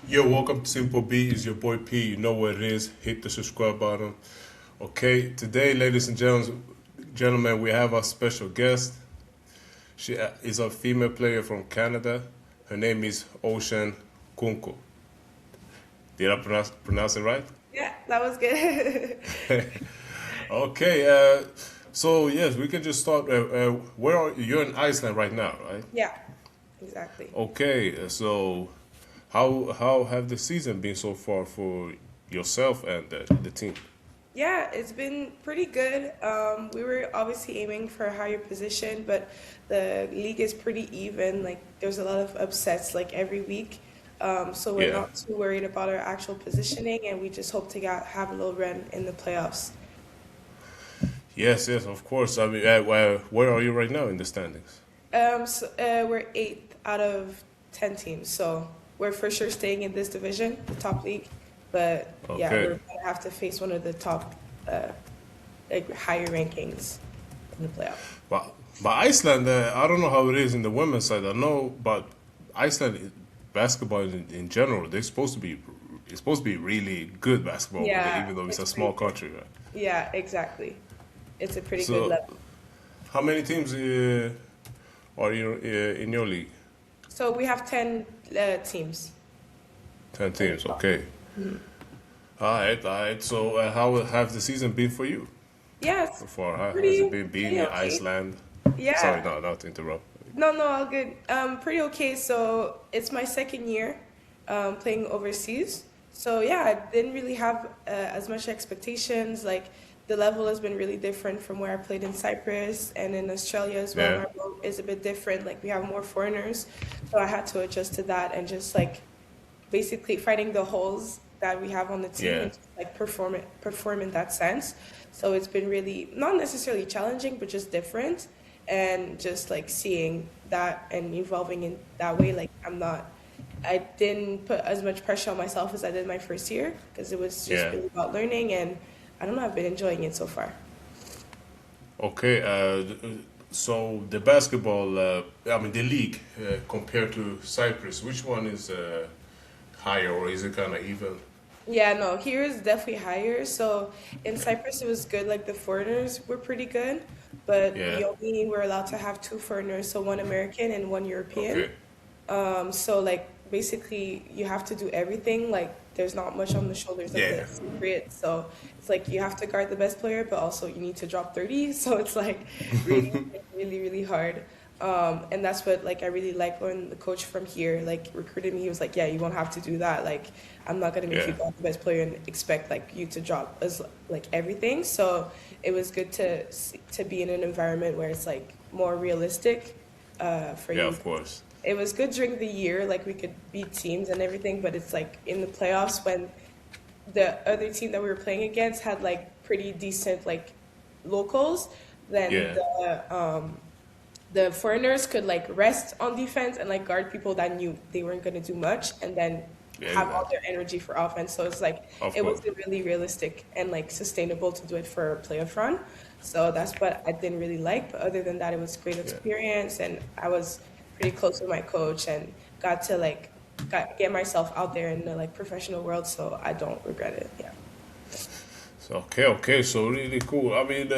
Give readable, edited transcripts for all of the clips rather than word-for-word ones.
Yo, welcome to Simple B. It's your boy P. You know what it is. Hit the subscribe button. Okay, today, ladies and gentlemen, we have our special guest. She is a female player from Canada. Her name is Océane Kounkou. Did I pronounce it right? Yeah, that was good. Okay, so yes, we can just start. Where are you? You're in Iceland right now, right? Yeah, exactly. Okay, so how have the season been so far for yourself and the team? Yeah, it's been pretty good. We were obviously aiming for a higher position, but the league is pretty even. Like, there's a lot of upsets like every week. So we're Yeah. not too worried about our actual positioning, and we just hope to have a little run in the playoffs. Yes, yes, of course. I mean, where are you right now in the standings? We're eighth out of 10 teams, so we're for sure staying in this division, the top league. But yeah, Okay. we're gonna have to face one of the top, uh, like higher rankings in the playoff. But Iceland, I don't know how it is in the women's side. I know, but Iceland basketball in general, it's supposed to be really good basketball over there, Yeah, even though it's it's a pretty small good. country, right? Yeah, exactly. It's a pretty good So, level. how many teams are you in your league? So we have 10 teams. 10 teams. Okay. All right. So, how have the season been for you Yes, so far? How has it pretty been being pretty in okay. Iceland? Sorry, Yeah. no, not to interrupt. No, no, all good. Pretty okay. So it's my second year playing overseas. So yeah, I didn't really have as much expectations. Like the level has been really different from where I played in Cyprus and in Australia as well. Yeah. Our role is a bit different. Like we have more foreigners, so I had to adjust to that and just like basically fighting the holes that we have on the team Yeah. and just, like perform in that sense. So it's been really not necessarily challenging, but just different and just like seeing that and evolving in that way. Like I didn't put as much pressure on myself as I did my first year because it was just Yeah. really about learning and I don't know, I've been enjoying it so far. Okay. So the basketball, I mean the league compared to Cyprus, which one is higher or is it kind of even? Yeah, no, here is definitely higher. So in Cyprus, it was good. Like the foreigners were pretty good, but Yeah. we only were allowed to have two foreigners, so one American and one European. Okay. So like basically you have to do everything. Like there's not much on the shoulders of the Yeah. Cypriot. So it's like you have to guard the best player, but also you need to drop 30. So it's like really, really, really hard. And that's what like I really like when the coach from here like recruited me. He was like, "Yeah, you won't have to do that. Like I'm not gonna make you Yeah. guard the best player and expect like you to drop as like everything." So it was good to be in an environment where it's like more realistic for Yeah. you. Of course. It was good during the year, like we could beat teams and everything, but it's like in the playoffs when the other team that we were playing against had like pretty decent like locals, then Yeah. the foreigners could like rest on defense and like guard people that knew they weren't gonna do much and then Yeah. have all their energy for offense. So it's like Of it course. wasn't really realistic and like sustainable to do it for a playoff run. So that's what I didn't really like. But other than that, it was great Yeah. experience and I was pretty close with my coach and got to like get myself out there in the like professional world. So I don't regret it. Yeah. So, okay. So really cool. I mean,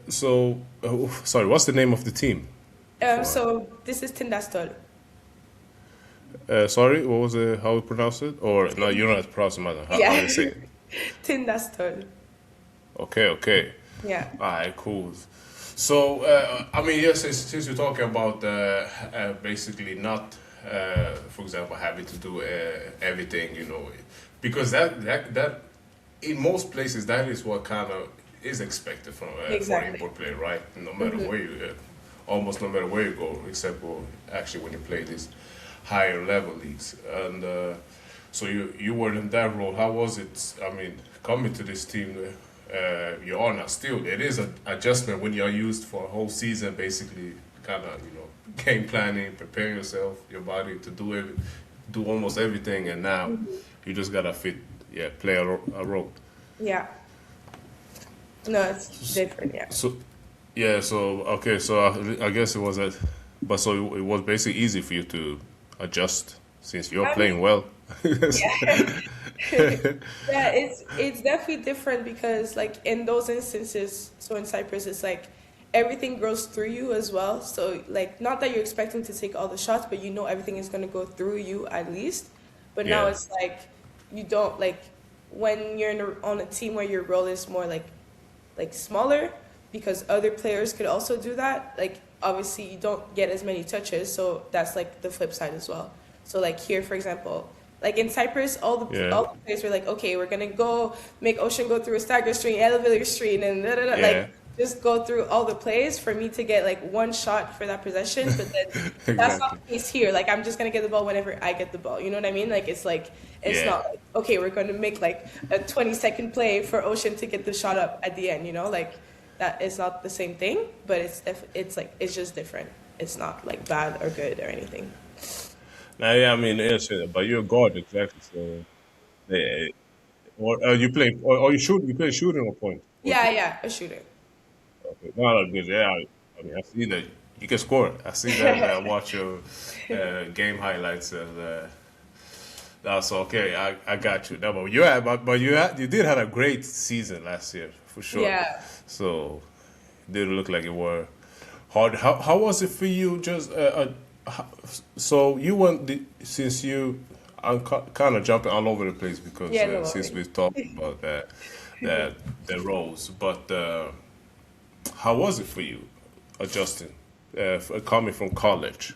sorry. What's the name of the team? For So this is Tindastol. sorry, what was it? How you pronounce it? Or no, you're not pronouncing it. How Yeah. you say it? Tindastol. Okay. Yeah. All right, cool. So, I mean, yes, since you're talking about basically not, for example, having to do everything, because that in most places that is what kind of is expected from for an Exactly. import player, right? No matter where you, almost no matter where you go, except for actually when you play these higher level leagues, and so you were in that role. How was it? I mean, coming to this team. You are now still. It is an adjustment when you are used for a whole season, basically, kind of game planning, preparing yourself, your body to do almost everything, and now you just gotta play a role. Yeah. No, it's different. Yeah. So yeah, so okay, so I guess it was but so it was basically easy for you to adjust since you're I mean, playing well. Yeah. Yeah, it's definitely different because like in those instances, so in Cyprus it's like everything goes through you as well. So like not that you're expecting to take all the shots, but you know everything is gonna go through you at least. But now Yeah, it's like you don't like when you're on a team where your role is more like smaller because other players could also do that. Like obviously you don't get as many touches, so that's like the flip side as well. So like here, for example, like in Cyprus, yeah, all the players were like, okay, we're gonna go make Ocean go through a stagger screen, elevator screen, and da, da, da, yeah. like just go through all the plays for me to get like one shot for that possession. But then that's not Exactly. the case here. Like I'm just gonna get the ball whenever I get the ball. You know what I mean? Like it's Yeah, not like okay, we're gonna make like a 20-second play for Ocean to get the shot up at the end. You know, like that is not the same thing, but it's like it's just different. It's not like bad or good or anything. now, yeah, I mean, yes, yeah, but you're a guard, exactly. So, yeah, or you play, or you shoot, you play shooting or point. What's Yeah, it? yeah, a shooter. Okay. No, no, good. Yeah, I mean, I see that you can score. I see that. I watch your game highlights, and that's okay. I got you. No, but you did have a great season last year for sure. Yeah. So it did look like it were hard. How was it for you? Just so you went since you. I'm kind of jumping all over the place because Yeah, no since worries. we talked about that the roles, but how was it for you adjusting, coming from college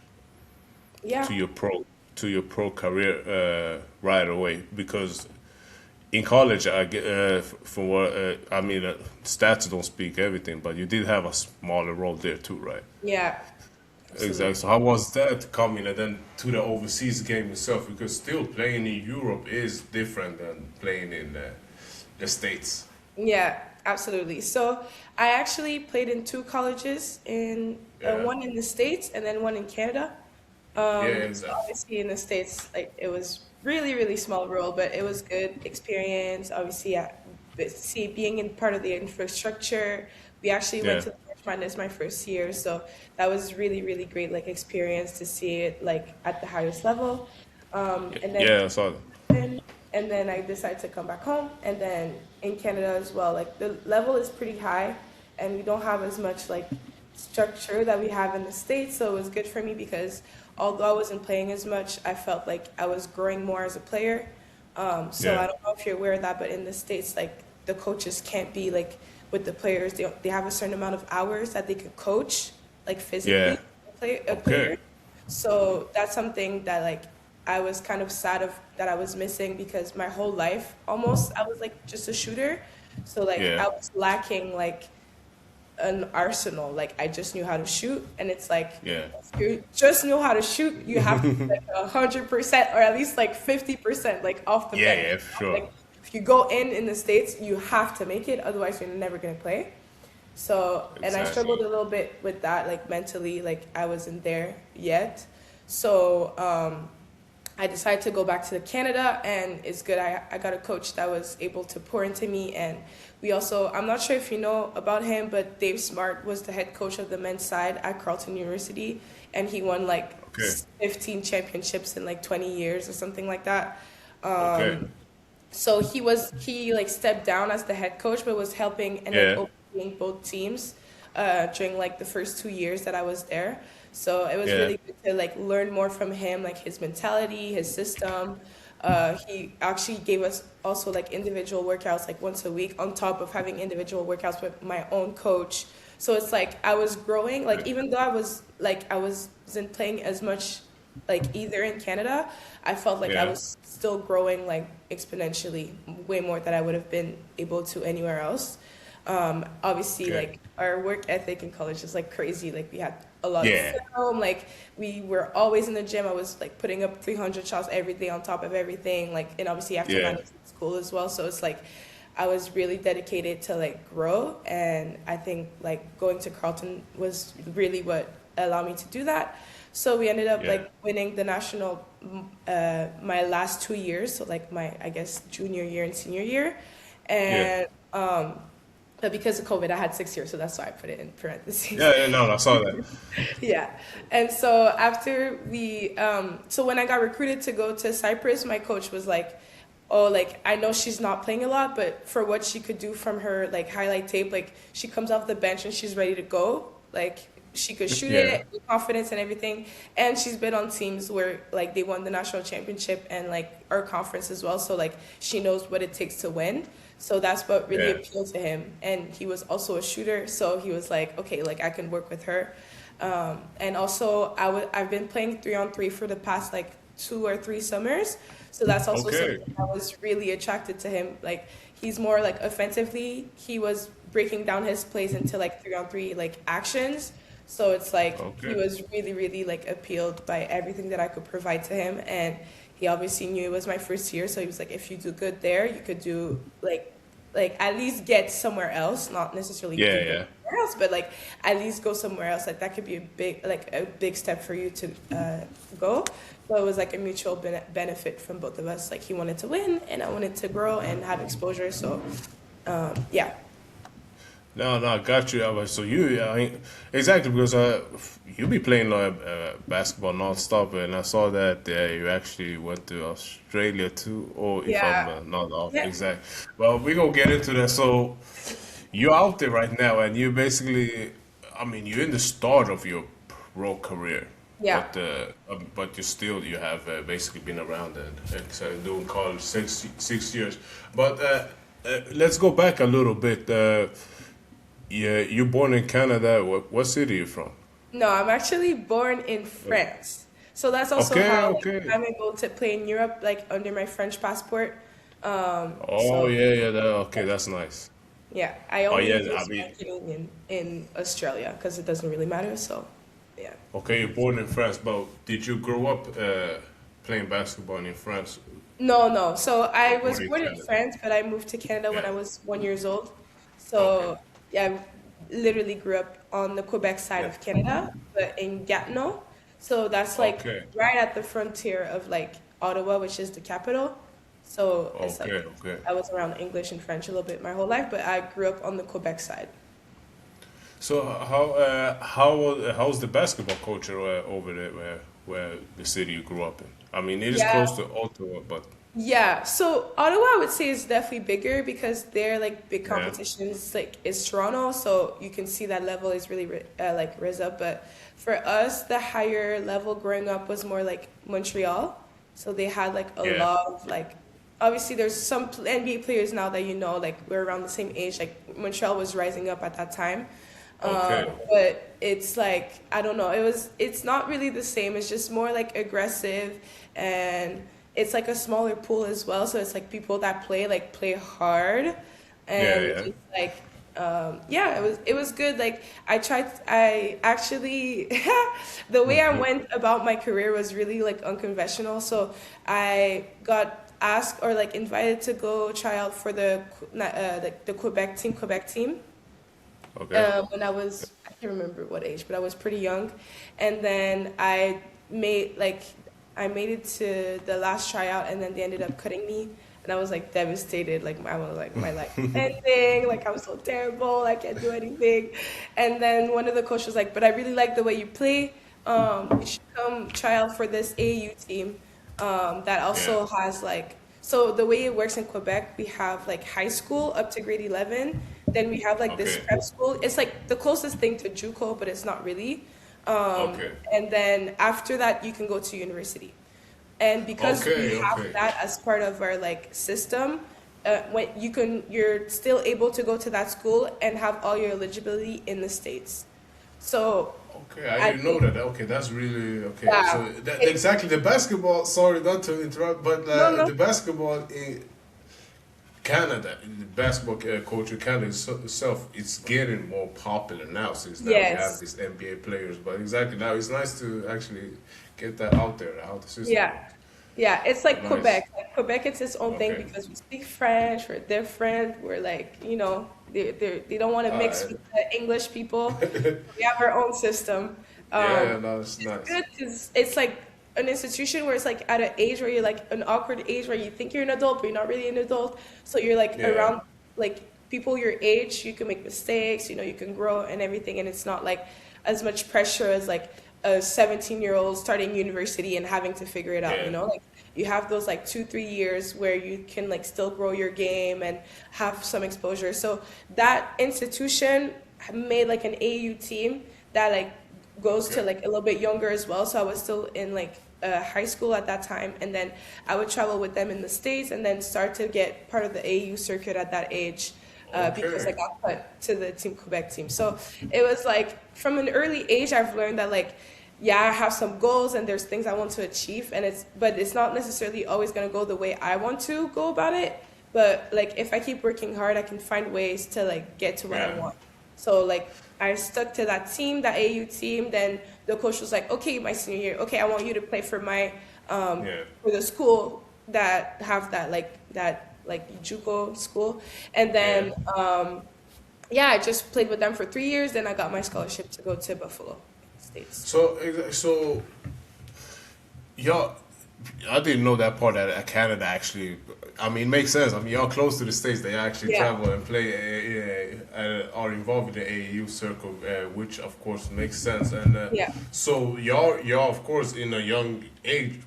Yeah. to your pro career right away? Because in college, I get from what I mean, stats don't speak everything, but you did have a smaller role there too, right? Yeah. Exactly. Absolutely. So how was that coming and then to the overseas game itself? Because still playing in Europe is different than playing in the States. Yeah, absolutely. So I actually played in two colleges, in Yeah. one in the States and then one in Canada. Yeah. So Exactly. obviously in the States, like it was really, really small role, but it was good experience. Obviously, yeah, but see, being in part of the infrastructure, we actually went Yeah. to the March Madness my first year, so that was really, really great, like experience to see it like at the highest level. And then Yeah. I saw that. and then I decided to come back home. And then in Canada as well, like the level is pretty high, and we don't have as much like structure that we have in the States. So it was good for me because although I wasn't playing as much, I felt like I was growing more as a player. So Yeah. I don't know if you're aware of that, but in the States, like the coaches can't be like with the players. They have a certain amount of hours that they could coach, like Yeah. physically, a Okay. player. So that's something that like I was kind of sad of that I was missing because my whole life almost I was like just a shooter. So like Yeah. I was lacking like an arsenal. Like I just knew how to shoot, and it's like Yeah. if you just know how to shoot, you have to be like 100% or at least like 50% like off the Yeah. bench. Yeah. For sure. Like if you go in the States, you have to make it, otherwise you're never gonna play. So, and I Exactly. struggled a little bit with that, like mentally, like I wasn't there yet. So, I decided to go back to Canada, and it's good. I got a coach that was able to pour into me, and we also, I'm not sure if you know about him, but Dave Smart was the head coach of the men's side at Carleton University, and he won like Okay. 15 championships in like 20 years or something like that. Okay. So he like stepped down as the head coach, but was helping and like Yeah. overseeing both teams during like the first 2 years that I was there. So it was Yeah. really good to like learn more from him, like his mentality, his system. He actually gave us also like individual workouts like once a week on top of having individual workouts with my own coach. So it's like I was growing, like even though I wasn't playing as much like either in Canada, I felt like I Yeah. was still growing like exponentially, way more than I would have been able to anywhere else. Obviously, Okay. like our work ethic in college is like crazy. Like we had a lot of Yeah. film. Like we were always in the gym. I was like putting up 300 shots every day on top of everything. Like and obviously after Yeah. management school as well. So it's like I was really dedicated to like grow, and I think like going to Carleton was really what allowed me to do that. So we ended up Yeah. like winning the national my last 2 years, so like my I guess junior year and senior year, Yeah. and But because of COVID, I had 6 years, so that's why I put it in parentheses. Yeah, yeah, no, I saw that. Yeah. And so after so when I got recruited to go to Cyprus, my coach was like, oh, like, I know she's not playing a lot, but for what she could do from her, like, highlight tape, like, she comes off the bench and she's ready to go. Like, she could shoot Yeah. it with confidence and everything. And she's been on teams where, like, they won the national championship and, like, our conference as well. So, like, she knows what it takes to win. So that's what really Yeah. appealed to him. And he was also a shooter. So he was like, okay, like, I can work with her. And also, I've been playing 3-on-3 for the past, like, 2 or 3 summers. So that's also Okay. something that was really attracted to him. Like, he's more, like, offensively, he was breaking down his plays into, like, 3-on-3, like, actions. So it's like Okay. he was really, really like appealed by everything that I could provide to him, and he obviously knew it was my first year. So he was like, if you do good there, you could do like at least get somewhere else, not necessarily Yeah, do yeah. good somewhere else, but like at least go somewhere else. Like that could be a big step for you to go. So it was like a mutual benefit from both of us. Like he wanted to win, and I wanted to grow and have exposure. So yeah. No, no, I got you. So you, exactly, because you be playing basketball nonstop, and I saw that you actually went to Australia too, or if Yeah. I'm not off, Yeah. exact. Well, we gonna get into that. So you're out there right now, and you basically, I mean, you're in the start of your pro career, Yeah. but you have basically been around and so doing college 6 years. But let's go back a little bit. Yeah, you're born in Canada. What city are you from? No, I'm actually born in France. So that's also Okay, how like, okay. I'm able to play in Europe, like under my French passport. Oh, So yeah, yeah. Okay, that's nice. yeah, I Oh, only yeah. I use mean, my Canadian in Australia because it doesn't really matter. So yeah. okay, you're born in France, but did you grow up playing basketball in France? No, no. So I was Born in born in Canada. France, but I moved to Canada when Yeah. I was 1 years old. Okay. So yeah, I literally grew up on the Quebec side Yeah. of Canada, but in Gatineau. So that's like Okay. right at the frontier of like Ottawa, which is the capital. So it's like Okay. Okay. I was around English and French a little bit my whole life, but I grew up on the Quebec side. So how's the basketball culture over there, where the city you grew up in? I mean, it is Yeah. close to Ottawa, but Yeah, so Ottawa, I would say, is definitely bigger because their like big yeah. competitions like is Toronto, so you can see that level is really like rise up. But for us, the higher level growing up was more like Montreal, so they had like a Yeah. lot of like. Obviously, there's some NBA players now that you know, like we're around the same age. Like Montreal was rising up at that time, Okay. but it's like I don't know. It's not really the same. It's just more like aggressive, and it's like a smaller pool as well. So it's like people that play hard, Yeah. and Yeah. just like yeah, it was good. Like I actually the way I went about my career was really like unconventional. So I got asked or like invited to go try out for the Quebec team Okay. when I was, I can't remember what age, but I was pretty young. And then I made it to the last tryout, and then they ended up cutting me. And I was like devastated. Like I was like my life is ending. Like I'm so terrible. I can't do anything. And then one of the coaches was like, but I really like the way you play. You should come try out for this AU team that Yeah. also has like, so the way it works in Quebec, we have like high school up to grade 11. Then we have like this Okay. prep school. It's like the closest thing to JUCO, but it's not really. Okay. And then after that, you can go to university. And because Okay. we have Okay. that as part of our like system, when you're still able to go to that school and have all your eligibility in the States. So Okay, I I didn't know think, that. Okay, that's really okay. So yeah, exactly the basketball. Sorry, not to interrupt, but no, no, the basketball in Canada, the basketball culture, Canada itself, it's getting more popular now since now we have yes, these NBA players. But exactly now, it's nice to actually get that out there, out the system. yeah. Yeah, it's like Nice. Quebec. Like Quebec, it's its own thing Okay. because we speak French, we're different, we're like, they don't want to All mix right. with the English people. We have our own system. Yeah, no, it's It's nice. good because it's like an institution where it's like at an age where you're like an awkward age where you think you're an adult, but you're not really an adult. So you're like Yeah. around like people your age, you can make mistakes, you know, you can grow and everything, and it's not like as much pressure as like a 17-year-old starting university and having to figure it out, you Yeah. know, like you have those like 2 3 years where you can like still grow your game and have some exposure. So that institution made like an AU team that like goes to Okay. like a little bit younger as well. So I was still in like high school at that time, and then I would travel with them in the States, and then start to get part of the AU circuit at that age. Because I Okay. got put to the Team Quebec team. So it was like from an early age, I've learned that like, yeah, I have some goals and there's things I want to achieve, and but it's not necessarily always going to go the way I want to go about it. But like if I keep working hard, I can find ways to like get to what I Yeah. want. So like I stuck to that team, that AU team. Then the coach was like, okay, my senior year, okay, I want you to play for my Yeah. for the school that have that JUCO school, and Yeah. then yeah, I just played with them for 3 years. Then I got my scholarship to go to Buffalo States. So yeah, I didn't know that part that Canada actually. I mean, makes sense. I mean, y'all close to the states. They actually Yeah. travel and play, are involved in the AAU circle, which of course makes sense. And Yeah. so y'all of course in a young age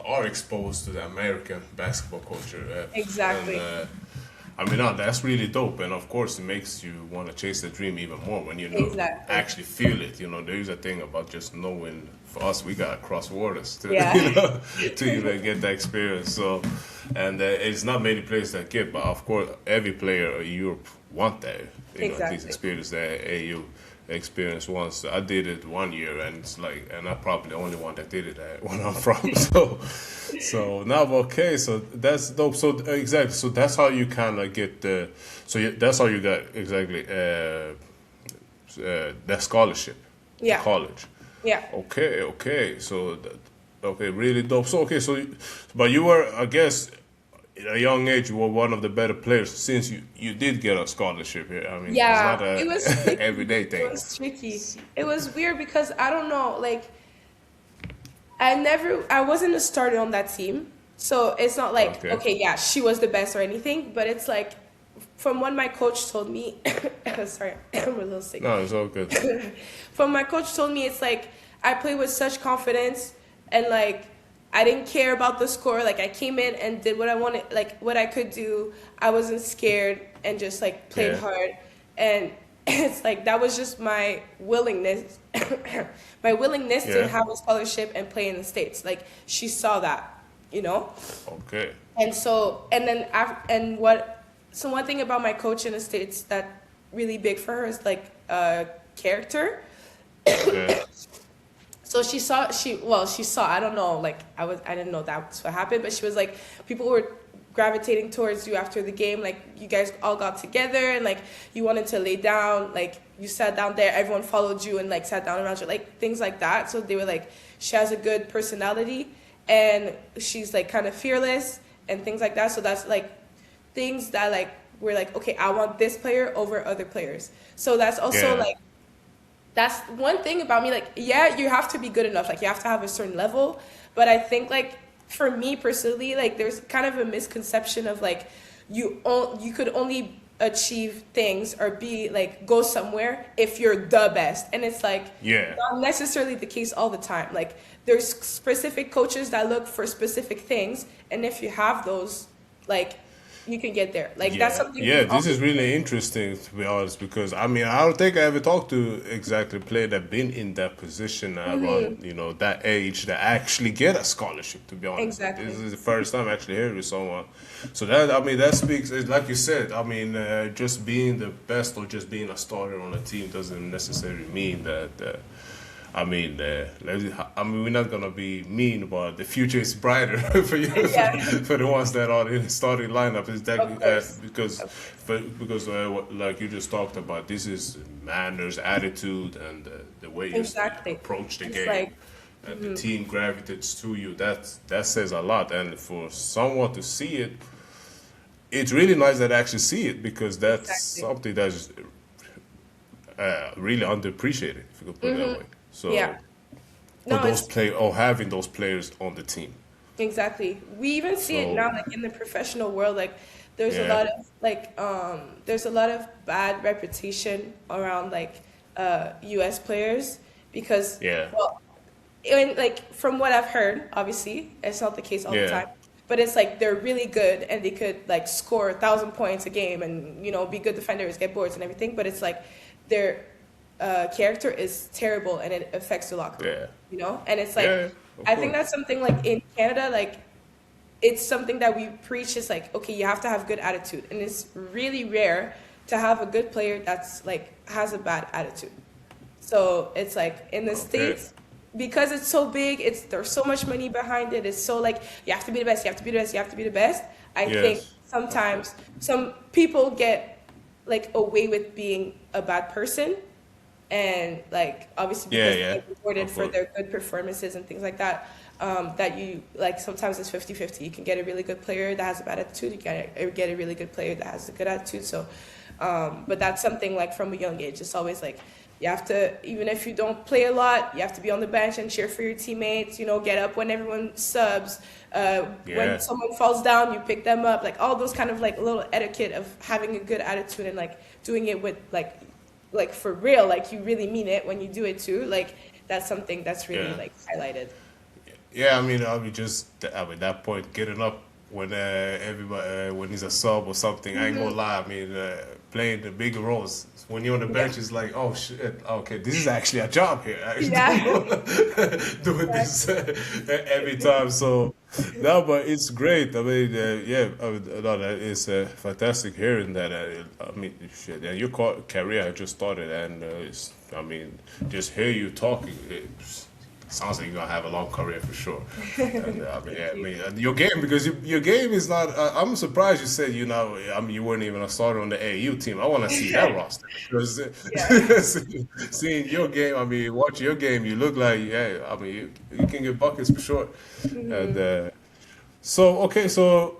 are exposed to the American basketball culture. Exactly. And, I mean, no, that's really dope, and of course, it makes you want to chase the dream even more when you know Exactly. actually feel it. You know, there's a thing about just knowing. For us, we gotta cross waters to Yeah. you know to even get that experience. So, and it's not many players that get, but of course, every player in Europe want that. You know, Exactly. this experience that AU experience once. I did it 1 year, and it's like, and I'm probably the only one that did it when I'm from. So now, okay, so that's dope. So exactly, so that's how you kind of get the. So that's how you got exactly that scholarship Yeah. to college. Yeah. Okay. So, okay, really dope. So, okay, so, but you were, I guess, at a young age, you were one of the better players since you did get a scholarship here. I mean, Yeah. it's not It was a tricky. everyday It thing. was tricky. It was weird because I don't know, like I wasn't a starter on that team. So it's not like, Okay. okay, yeah, she was the best or anything, but it's like from what my coach told me, sorry, I'm a little sick. No, it's all good. From my coach told me, it's like I played with such confidence, and like I didn't care about the score. Like I came in and did what I wanted, like what I could do. I wasn't scared and just like played Yeah. hard. And it's like that was just my willingness, Yeah. to have a scholarship and play in the States. Like she saw that, you know. Okay. And so, and then, and what, so one thing about my coach in the States that really big for her is like character. Yeah. So she saw, I don't know, like I didn't know that's what happened, but she was like, people were gravitating towards you after the game. Like you guys all got together and like you wanted to lay down, like you sat down there, everyone followed you and like sat down around you, like things like that. So they were like, she has a good personality and she's like kind of fearless and things like that. So that's like things that like we're like, okay, I want this player over other players. So that's also Yeah. like, that's one thing about me. Like, yeah, you have to be good enough. Like, you have to have a certain level. But I think like for me personally, like there's kind of a misconception of like you could only achieve things or be like go somewhere if you're the best, and it's like Yeah. not necessarily the case all the time. Like there's specific coaches that look for specific things, and if you have those, like you can get there. Like that's something. Yeah, we this is also- really interesting to be honest, because I mean I don't think I ever talked to exactly a player that been in that position around that age that actually get a scholarship. To be honest, Exactly. this is the first time I actually heard with someone. So that that speaks, like you said. I mean, just being the best or just being a starter on a team doesn't necessarily mean that. I mean, we're not gonna be mean, but the future is brighter for you, Yeah. for the ones that are in the starting lineup. Is that Of course. because like you just talked about, this is manners, attitude, and the way you Exactly. approach the It's game, like- and the team gravitates to you. That says a lot, and for someone to see it, it's really nice that I actually see it, because that's Exactly. something that's really underappreciated, if you could put it that way. So, Yeah. or No, those it's having those players on the team. exactly. We even see it So- now, like in the professional world, like there's a Yeah. lot of there's a lot of bad reputation around like US players because Yeah. well and like from what I've heard, obviously it's not the case all the Yeah. time, but it's like they're really good and they could like score 1,000 points a game and be good defenders, get boards and everything. But it's like their character is terrible and it affects the locker room, Yeah. And it's like Yeah. Of I think course. that's something like in Canada, like it's something that we preach is like okay, you have to have good attitude, and it's really rare to have a good player that's like has a bad attitude. So it's like in the Okay. States, because it's so big, there's so much money behind it. It's so like you have to be the best, you have to be the best, you have to be the best. I think Yes. Of course. sometimes some people get like away with being a bad person and like obviously Yeah. because they Yeah. get rewarded Of for course. their good performances and things like that. That you like sometimes it's 50-50. You can get a really good player that has a bad attitude, you get a really good player that has a good attitude. So but that's something like from a young age. It's always like you have to, even if you don't play a lot, you have to be on the bench and cheer for your teammates. Get up when everyone subs. When Yeah. someone falls down, you pick them up. Like all those kind of like little etiquette of having a good attitude and like doing it with like for real. Like you really mean it when you do it too. Like that's something that's really Yeah. like highlighted. Yeah, I mean, that point, getting up when everybody when he's a sub or something. I ain't gonna lie. I mean, playing the bigger roles when you're on the Yeah. bench is like, oh shit, okay, this is actually a job here. Yeah. Doing this every time. So, no, but it's great. I mean, yeah, no, that is fantastic hearing that. I mean, shit, and your career had just started, and I mean, just hear you talking. Sounds like you're gonna have a long career for sure. And, I mean, yeah, I mean, your game because your game is not. I'm surprised you said I mean, you weren't even a starter on the AAU team. I want to see that roster because Yeah. seeing your game. I mean, watch your game. You look like yeah. I mean, you can get buckets for sure. And so okay, so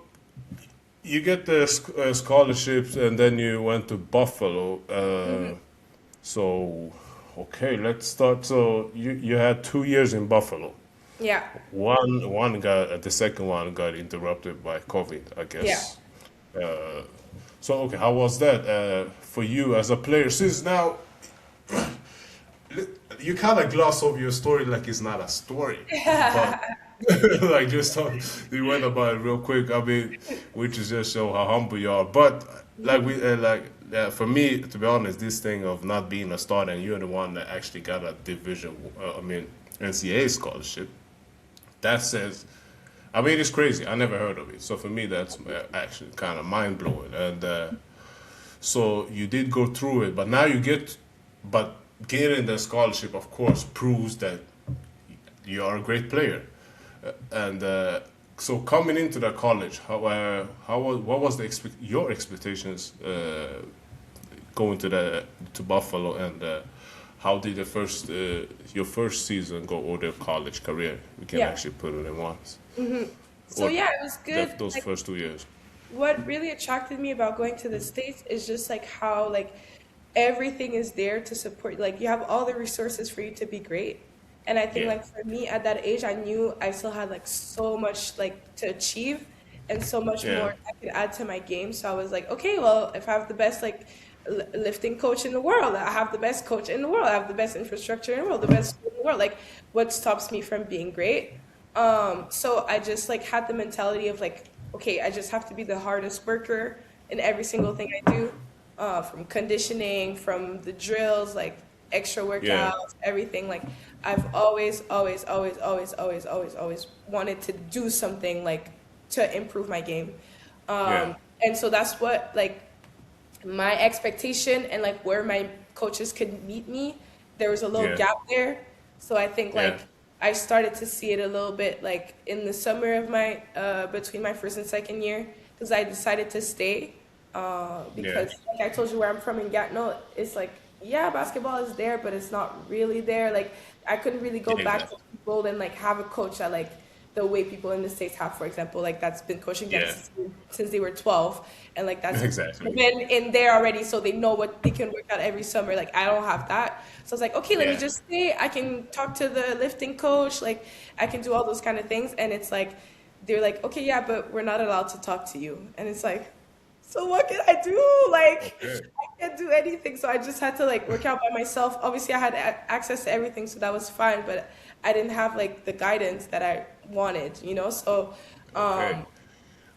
you get the scholarships, and then you went to Buffalo. So, okay, let's start. So you had 2 years in Buffalo. Yeah. One got the second one got interrupted by COVID, I Yeah. guess. So okay, how was that for you as a player? Since now you kind of gloss over your story like it's not a story, but like just you went about it real quick. I mean, which is just show how humble you are. But like for me, to be honest, this thing of not being a starter and you're the one that actually got a division, I mean NCAA scholarship. That says, I mean, it's crazy. I never heard of it. So for me, that's actually kind of mind blowing. And so you did go through it, but now but getting the scholarship, of course, proves that you are a great player. And so coming into the college, what was your expectations going to Buffalo, and how did your first season go, or the college career? We can Yeah. actually put it in once. So Or yeah, it was good. those Like, first 2 years. what really attracted me about going to the States is just like how like everything is there to support. Like you have all the resources for you to be great. And I think Yeah. like for me at that age, I knew I still had like so much like to achieve and so much Yeah. more I could add to my game. So I was like, okay, well, if I have the best like lifting coach in the world, I have the best coach in the world, I have the best infrastructure in the world, the best school in the world. Like, what stops me from being great? So I just like had the mentality of like, okay, I just have to be the hardest worker in every single thing I do, from conditioning, from the drills, like extra Yeah. workouts, everything. Like I've always wanted to do something like to improve my game. Yeah. And so that's what like my expectation and like where my coaches could meet me, there was a little Yeah. gap there. So I think like Yeah. I started to see it a little bit like in the summer of my between my first and second year, because I decided to stay because like I told you where I'm from in Gatineau, it's like yeah, basketball is there, but it's not really there. Like I couldn't really go Yeah, back exactly. to people and like have a coach that like the way people in the States have, for example, like that's been coaching them Yeah. since they were 12, and like that's Exactly. been in there already, so they know what they can work out every summer. Like I don't have that, so I was like, okay, let me Yeah. just stay. I can talk to the lifting coach, like I can do all those kind of things, and it's like they're like, okay, yeah, but we're not allowed to talk to you, and it's like, So what can I do? Like, Okay. I can't do anything. So I just had to like work out by myself. Obviously, I had access to everything, so that was fine. But I didn't have like the guidance that I wanted, you know. So Okay. um,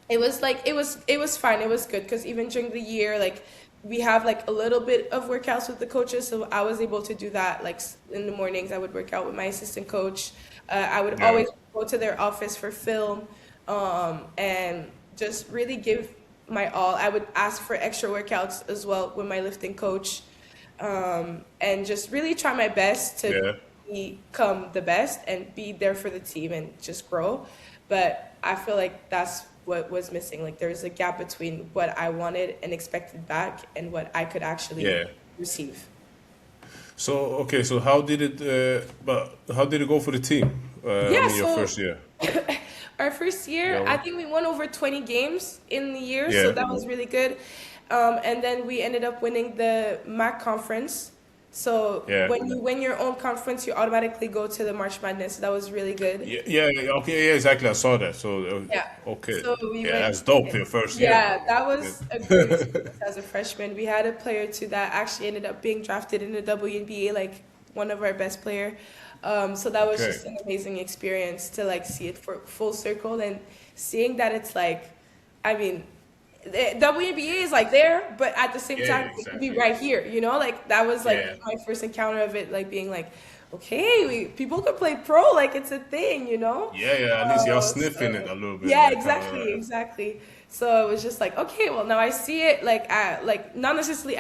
it was like it was fine. It was good because even during the year, like we have like a little bit of workouts with the coaches, so I was able to do that. Like in the mornings, I would work out with my assistant coach. I would Yeah. always go to their office for film, and just really give my all. I would ask for extra workouts as well with my lifting coach, and just really try my best to Yeah. become the best and be there for the team and just grow. But I feel like that's what was missing. Like there's a gap between what I wanted and expected back and what I could actually Yeah. receive. So okay, so how did it go for the team? I Yeah, mean, your so first year. our first year, Yeah. I think we won over 20 games in the year, so Yeah. that was really good. And then we ended up winning the MAC conference. So Yeah. when you win your own conference, you automatically go to the March Madness. So that was really good. Yeah, yeah, yeah, okay, yeah, exactly. I saw that. So, Yeah. okay, So we yeah, went. that's dope. Your first year. Yeah, that Yeah. was a great experience as a freshman. We had a player too that actually ended up being drafted in the WNBA, like one of our best player. So that was Okay. just an amazing experience to like see it for full circle and seeing that it's like, I mean, the WNBA is like there, but at the same Yeah, yeah, time, it could be exactly. right here. You know, like that was Yeah, like my first encounter of it, like being like, okay, people could play pro, like it's a thing. You know. yeah, yeah. At least you're sniffing it So a little bit, yeah, like, exactly, exactly. So it was just like, okay, well now I see it like not necessarily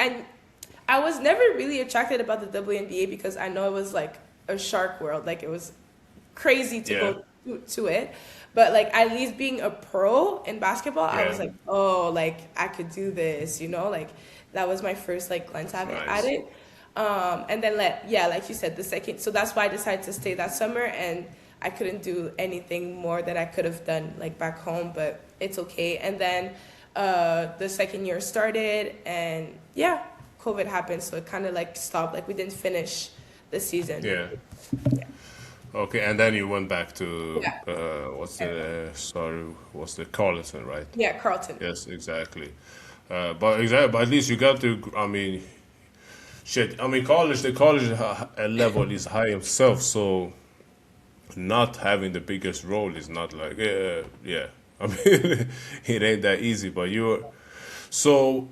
I was never really attracted about the WNBA because I know it was like a shark world, like it was crazy to yeah, go to it. But like at least being a pro in basketball, I was yeah. like, oh, like I could do this, you know, like that was my first like glance That's at nice. it. And then yeah, like you said, the second, so that's why I decided to stay that summer, and I couldn't do anything more that I could have done like back home, but it's okay. And then the second year started, and yeah, COVID happened, so it kind of like stopped. Like we didn't finish the season. Yeah. Okay, and then you went back to Yeah, what's the Carleton, right? yeah, Carlton. Yes, exactly. But at least you got to. I mean, shit. I mean, the college level is high himself, so not having the biggest role is not like yeah. I mean, it ain't that easy. But you're so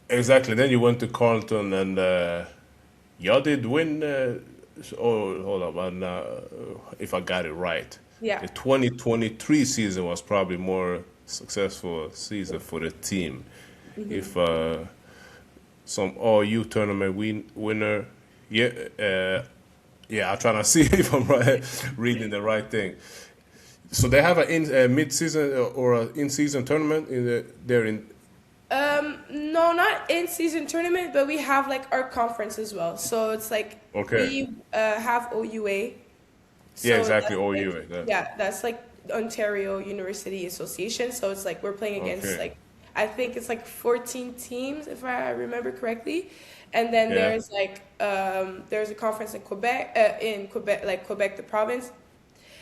exactly. Then you went to Carleton, and y'all did win. Oh, hold on, but if I got it right, Yeah. the 2023 season was probably more successful season for the team. If some all-you tournament winner, yeah, yeah, I'm trying to see if I'm reading the right thing. So they have a mid-season or an in-season tournament there in. No, not in season tournament, but we have like our conference as well. So it's like Okay. we have OUA. Yeah, So exactly. that's All like, you. That. yeah, that's like Ontario University Association. So it's like we're playing against Okay. like I think it's like 14 teams if I remember correctly. And then Yeah. there's a conference in Quebec, like Quebec the province.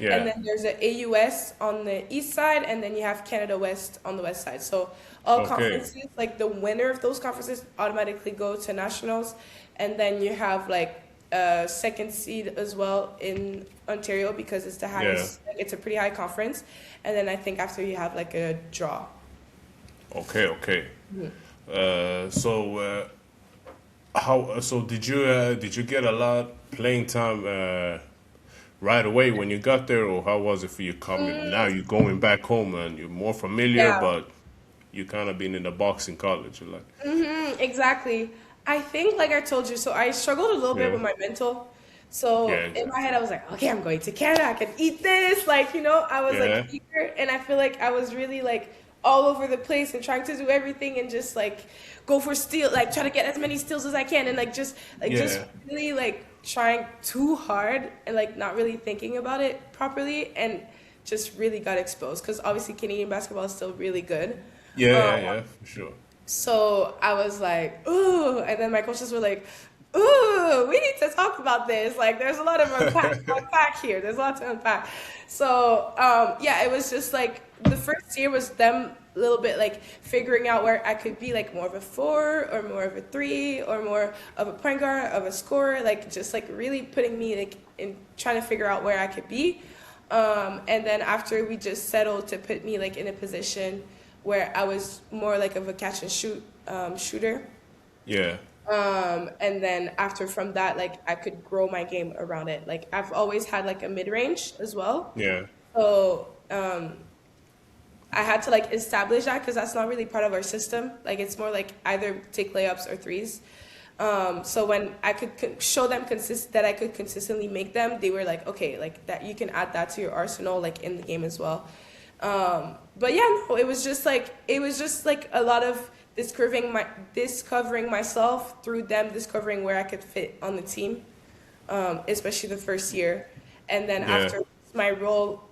And Yeah. then there's a AUS on the east side, and then you have Canada West on the west side. So all Okay. conferences, like the winner of those conferences, automatically go to nationals, and then you have like a second seed as well in Ontario because it's the Yeah. highest. Like, it's a pretty high conference, and then I think after you have like a draw. Okay. Okay. So how? So did you get a lot playing time right away when you got there, or how was it for you coming? Now you're going back home and you're more familiar, Yeah. but you kind of been in the box in college, you're like. Exactly. I think, like I told you, so I struggled a little bit Yeah. with my mental. So Yeah. in my Exactly. head, I was like, okay, I'm going to Canada. I can eat this. Like, you know, I was Yeah. like eager, and I feel like I was really like all over the place and trying to do everything and just like go for steal, like try to get as many steals as I can, and just Yeah. really like trying too hard and like not really thinking about it properly, and just really got exposed because obviously Canadian basketball is still really good. Yeah. Yeah. Um, Yeah. For sure. so I was like, ooh, and then my coaches were like, ooh, we need to talk about this. Like, there's a lot of unpack here. There's a lot to unpack. So yeah, it was just like the first year was them little bit like figuring out where I could be like more of a 4 or more of a 3 or more of a point guard, of a scorer, like just like really putting me like in trying to figure out where I could be. And then after we just settled to put me like in a position where I was more like of a catch and shoot shooter. Yeah. And then after from that, like I could grow my game around it. Like I've always had like a mid range as well. Yeah. So I had to like establish that because that's not really part of our system. Like it's more like either take layups or threes. So when I could show them that I could consistently make them, they were like, okay, like that you can add that to your arsenal, like in the game as well. But yeah, no, it was just like a lot of discovering myself through them discovering where I could fit on the team, especially the first year, and then Yeah. after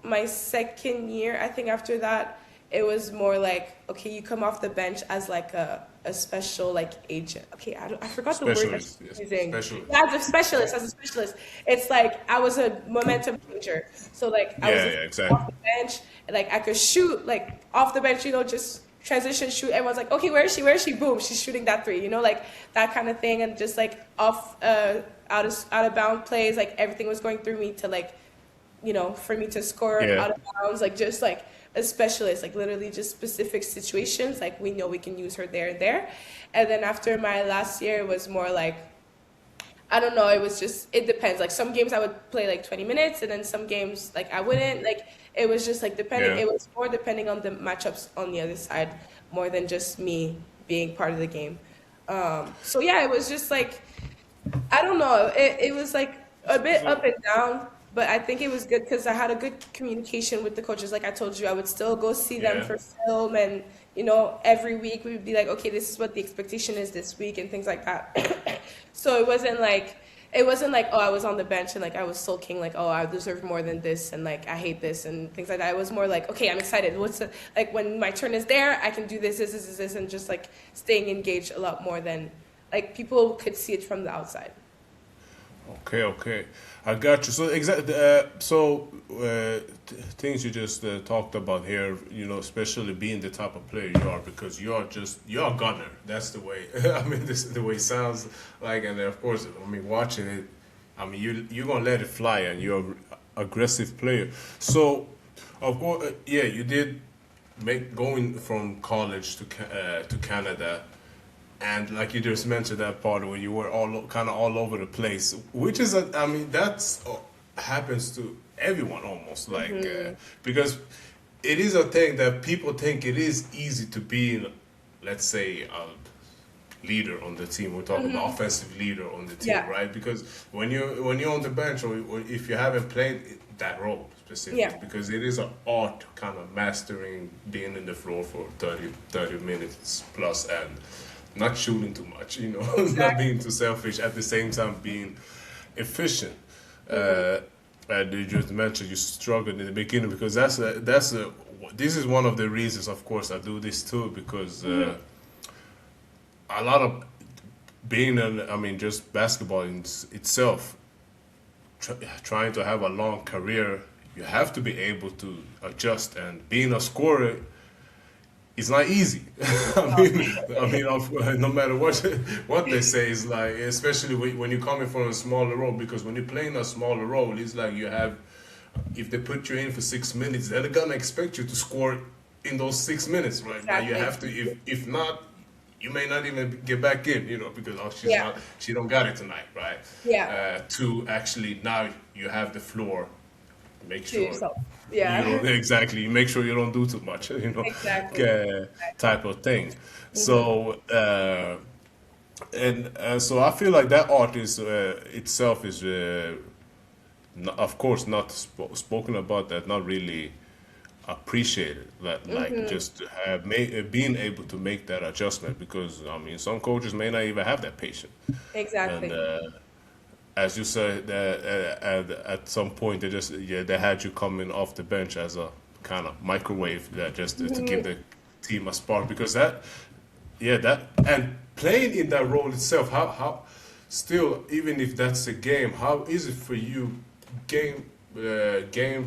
my second year, I think after that, it was more like, okay, you come off the bench as like a special like agent. Okay, I forgot the word that Specialist. I'm Yes. using. Specialist. Yeah, as a specialist, it's like I was a momentum changer. So like I was Yeah. just Yeah. Exactly. off the bench, and like I could shoot like off the bench, just transition shoot. Everyone's like, okay, where is she? Where is she? Boom, she's shooting that three. Like that kind of thing, and just like off out of bound plays, like everything was going through me to like, for me to score Yeah. out of bounds, like just like a specialist, like literally just specific situations, like we know we can use her there and there. And then after my last year, it was more like, I don't know, it depends. Like some games I would play like 20 minutes and then some games like I wouldn't. Like it was just like depending, Yeah. it was more depending on the matchups on the other side more than just me being part of the game. So yeah, it was just like, I don't know, it was like a bit up and down, but I think it was good because I had a good communication with the coaches. Like I told you, I would still go see them Yeah. for film, and every week we would be like, okay, this is what the expectation is this week, and things like that. So it wasn't like oh, I was on the bench and like I was sulking like, oh, I deserve more than this and like I hate this and things like that. It was more like, okay, I'm excited. Like when my turn is there, I can do this, and just like staying engaged a lot more than like people could see it from the outside. Okay, I got you. So exactly, things you just talked about here, especially being the type of player you are, because you're a gunner. That's the way. I mean, this is the way it sounds like, and of course, I mean, watching it, I mean, you're gonna let it fly, and you're an aggressive player. So, of course, yeah, you did going from college to Canada. And like you just mentioned that part where you were all over the place, which is I mean that's happens to everyone almost, like because it is a thing that people think it is easy to be, let's say, a leader on the team. We're talking about offensive leader on the team, Yeah. right? Because when you're on the bench or if you haven't played that role specifically, Yeah. because it is an art kind of mastering being in the floor for 30 minutes plus and not shooting too much, not Exactly. being too selfish, at the same time being efficient. And you just mentioned you struggled in the beginning because this is one of the reasons, of course, I do this too, because a lot of just basketball in itself, trying to have a long career, you have to be able to adjust, and being a scorer, it's not easy. No matter what they say, it's like, especially when you're coming from a smaller role, because when you're playing a smaller role, it's like if they put you in for 6 minutes, they're gonna expect you to score in those 6 minutes, right? Now you have to, if not, you may not even get back in, because she don't got it tonight, right? Yeah. To actually now you have the floor. Make To sure yourself. Yeah. you don't, exactly. Make sure you don't do too much, Exactly. type of thing. So so I feel like that art is itself is, of course, not spoken about, that not really appreciated. That like just being able to make that adjustment, because I mean some coaches may not even have that patience. Exactly. And as you said, at some point they had you coming off the bench as a kind of microwave, that just to give the team a spark, because that and playing in that role itself, how still, even if that's a game, how is it for you game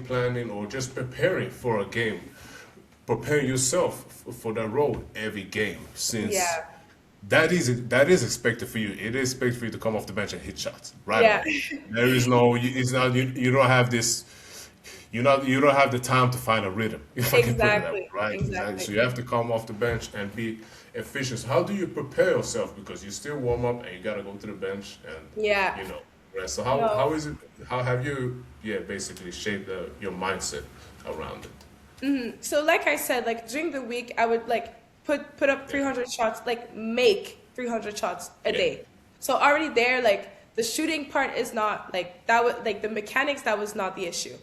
planning or just preparing for a game prepare yourself for that role every game, since Yeah. that is expected for you. It is expected for you to come off the bench and hit shots right Yeah. away. There is no, it's not, you don't have this, you don't have the time to find a rhythm, if I can put it that way, Exactly. right? Exactly. Exactly. So you have to come off the bench and be efficient. So how do you prepare yourself? Because you still warm up and you gotta go to the bench and Yeah. rest. So No. how is it? How have you basically shaped your mindset around it? So like I said, like during the week, I would like put up Yeah, 300 shots, like make 300 shots a yeah, day. So already there, like the shooting part is not like that was like the mechanics, that was not the issue.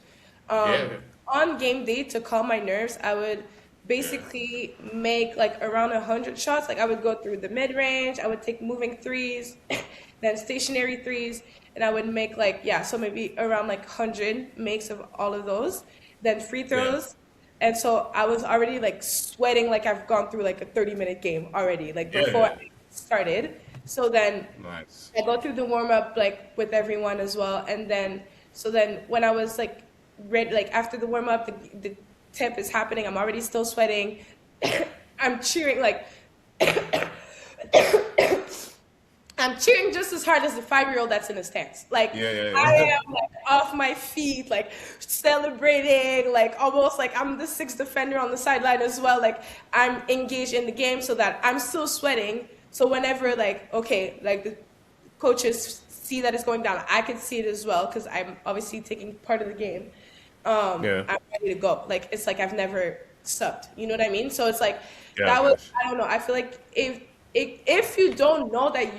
yeah, On game day, to calm my nerves, I would yeah, basically make like around 100 shots. Like I would go through the mid range, I would take moving threes, then stationary threes, and I would make like, yeah, so maybe around like 100 makes of all of those, then free yeah, throws. And so I was already like sweating, like I've gone through like a 30-minute game already, like yeah, before yeah. I started. So then Nice. I go through the warm up like with everyone as well, and then so then when I was like ready, like after the warm up, the tip is happening. I'm already still sweating. I'm cheering like I'm cheering just as hard as the 5-year-old that's in the stands. Like Yeah, yeah, I yeah. am like off my feet, like celebrating, like almost like I'm the sixth defender on the sideline as well. Like I'm engaged in the game so that I'm still sweating. So whenever like okay, like the coaches see that it's going down, I can see it as well because I'm obviously taking part of the game. Yeah, I'm ready to go. Like it's like I've never sucked. You know what I mean? So it's like yeah, I that was, got I don't know. I feel like if you don't know that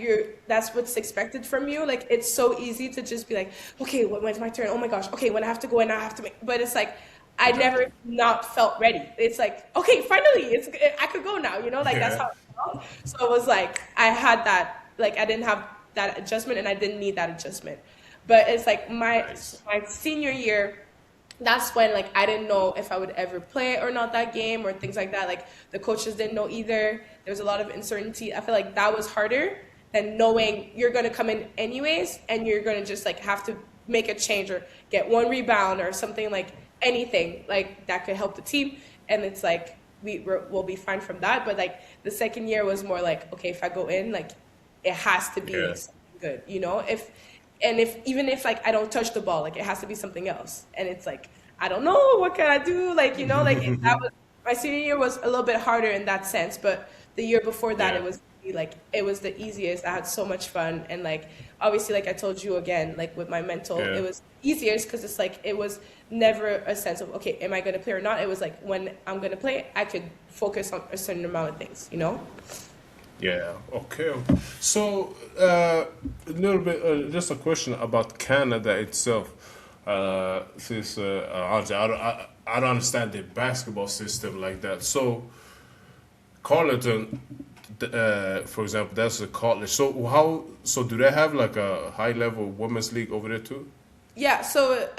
that's what's expected from you, like it's so easy to just be like, okay, when's my turn? Oh my gosh, okay, when I have to go and I have to make. But it's like I you. Exactly. never not felt ready. It's like okay, finally, I could go now. You know, like that's Yeah, how it felt. So it was like I had that. Like I didn't have that adjustment, and I didn't need that adjustment. But it's like nice. my senior year, that's when like I didn't know if I would ever play or not that game or things like that. Like the coaches didn't know either. There was a lot of uncertainty. I feel like that was harder than knowing you're gonna come in anyways and you're gonna just like have to make a change or get one rebound or something like anything like that could help the team. And it's like we'll be fine from that. But like the second year was more like okay, if I go in, like it has to be Yeah, like something good, you know? If even if like I don't touch the ball, like it has to be something else. And it's like I don't know what can I do, like like that was my senior year was a little bit harder in that sense, but the year before that yeah, it was really, like it was the easiest. I had so much fun and like obviously like I told you again, like with my mental, yeah, it was easiest because it's like it was never a sense of okay, am I gonna play or not? It was like when I'm gonna play, I could focus on a certain amount of things, you know? yeah. Okay. So, a little bit, just a question about Canada itself. Since honestly, I don't understand the basketball system like that. So, Carleton, for example, that's a college. So so do they have like a high level women's league over there too? Yeah, so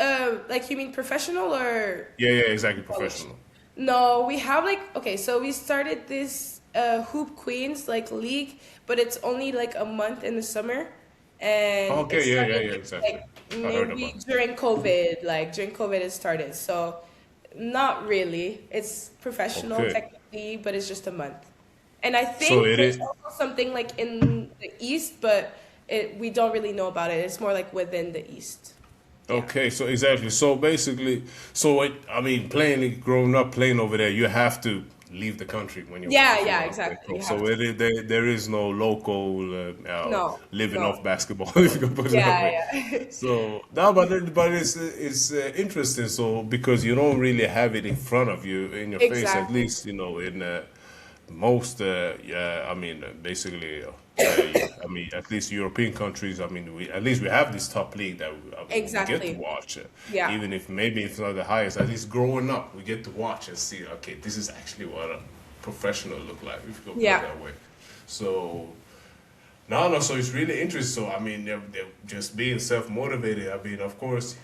like you mean professional or Yeah, yeah, exactly, college? professional. No, we have like okay, so we started this Hoop Queens like league, but it's only like a month in the summer, and it Okay, yeah, yeah, started yeah, exactly. like I heard maybe about it. during COVID. Like during COVID, it started. So not really. It's professional Okay, technically, but it's just a month. And I so think it there's is. also something like in the east, but we don't really know about it. It's more like within the east. Yeah. Okay, so exactly. So basically, I mean, growing up playing over there, you have to leave the country when you Yeah, if you yeah, want to play exactly. pro. You have So to. there is no local No, living no. off basketball, if you can put it that way. Yeah, yeah. So no, but it's interesting. So because you don't really have it in front of you in your face, at Exactly. least in most, yeah, I mean, basically, I mean, at least European countries. I mean, at least we have this top league that we get to Exactly. watch. Yeah. Even if maybe it's not the highest, at least growing up, we get to watch and see. Okay, this is actually what a professional look like. If you go put it Yeah. that way. So no, no. So it's really interesting. So I mean, they're just being self motivated. I mean, of course,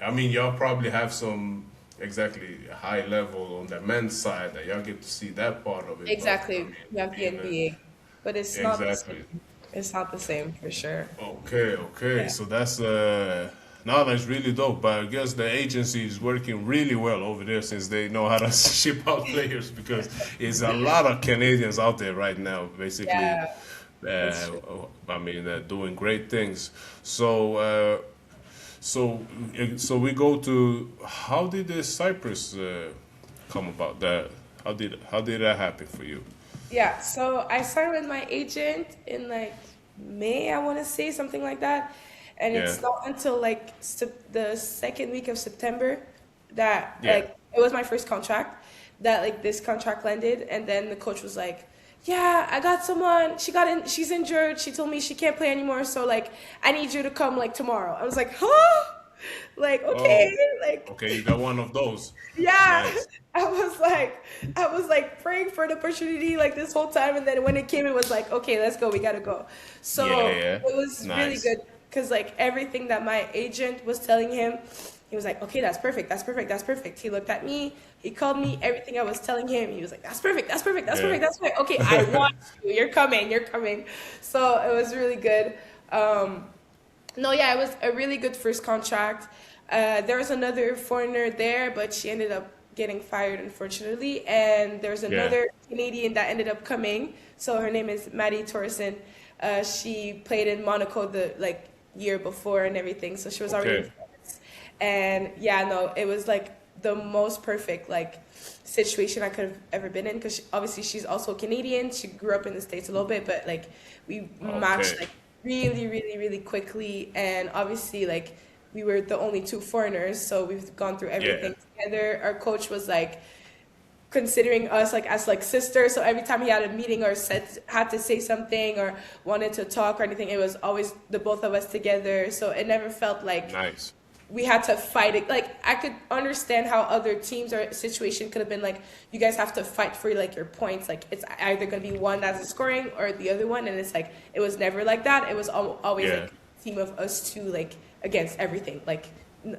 I mean, y'all probably have some exactly high level on the men's side that y'all get to see that part of it. But I Exactly. mean, We have the being NBA. But it's not the exactly same. It's not the same for sure. okay, okay. Yeah. So that's No, that's really dope. But I guess the agency is working really well over there since they know how to ship out players because it's a lot of Canadians out there right now, basically. Yeah, that's true. Doing great things. So we go to how did the Cyprus come about? How did that happen for you? Yeah, so I signed with my agent in like May, I want to say something like that. And Yeah, it's not until like the second week of September that yeah. like it was my first contract that like this contract landed. And then the coach was like, "Yeah, I got someone. She's injured. She told me she can't play anymore. So like, I need you to come like tomorrow." I was like, "Huh?" Like, okay, Oh, like okay. You got one of those. yeah, Nice. I was like praying for an opportunity like this whole time, and then when it came, it was like, okay, let's go, we gotta go. Yeah, So yeah. it was really Nice. good because like everything that my agent was telling him, he was like, okay, that's perfect, that's perfect, that's perfect. He looked at me, he called me, everything I was telling him, he was like, that's perfect, that's perfect, that's Yeah. perfect, that's perfect. Okay, I want you. You're coming, you're coming. So it was really good. Um, no, yeah, it was a really good first contract. There was another foreigner there, but she ended up getting fired, unfortunately. And there's Yeah. another Canadian that ended up coming. So her name is Maddie Torsen. She played in Monaco the like year before and everything, so she was already in Okay. France. And yeah, no, it was like the most perfect like situation I could have ever been in because obviously she's also Canadian. She grew up in the States a little bit, but like we matched Okay. like really, really, really quickly. And obviously, like we were the only two foreigners, so we've gone through Yeah. everything together. Our coach was like considering us like as like sisters, so every time he had a meeting or had to say something or wanted to talk or anything, it was always the both of us together. So it never felt like Nice. we had to fight it. Like I could understand how other teams or situation could have been like, you guys have to fight for like your points. Like it's either gonna be one that's scoring or the other one, and it's like it was never like that. It was always Yeah. like a team of us two, like against everything, like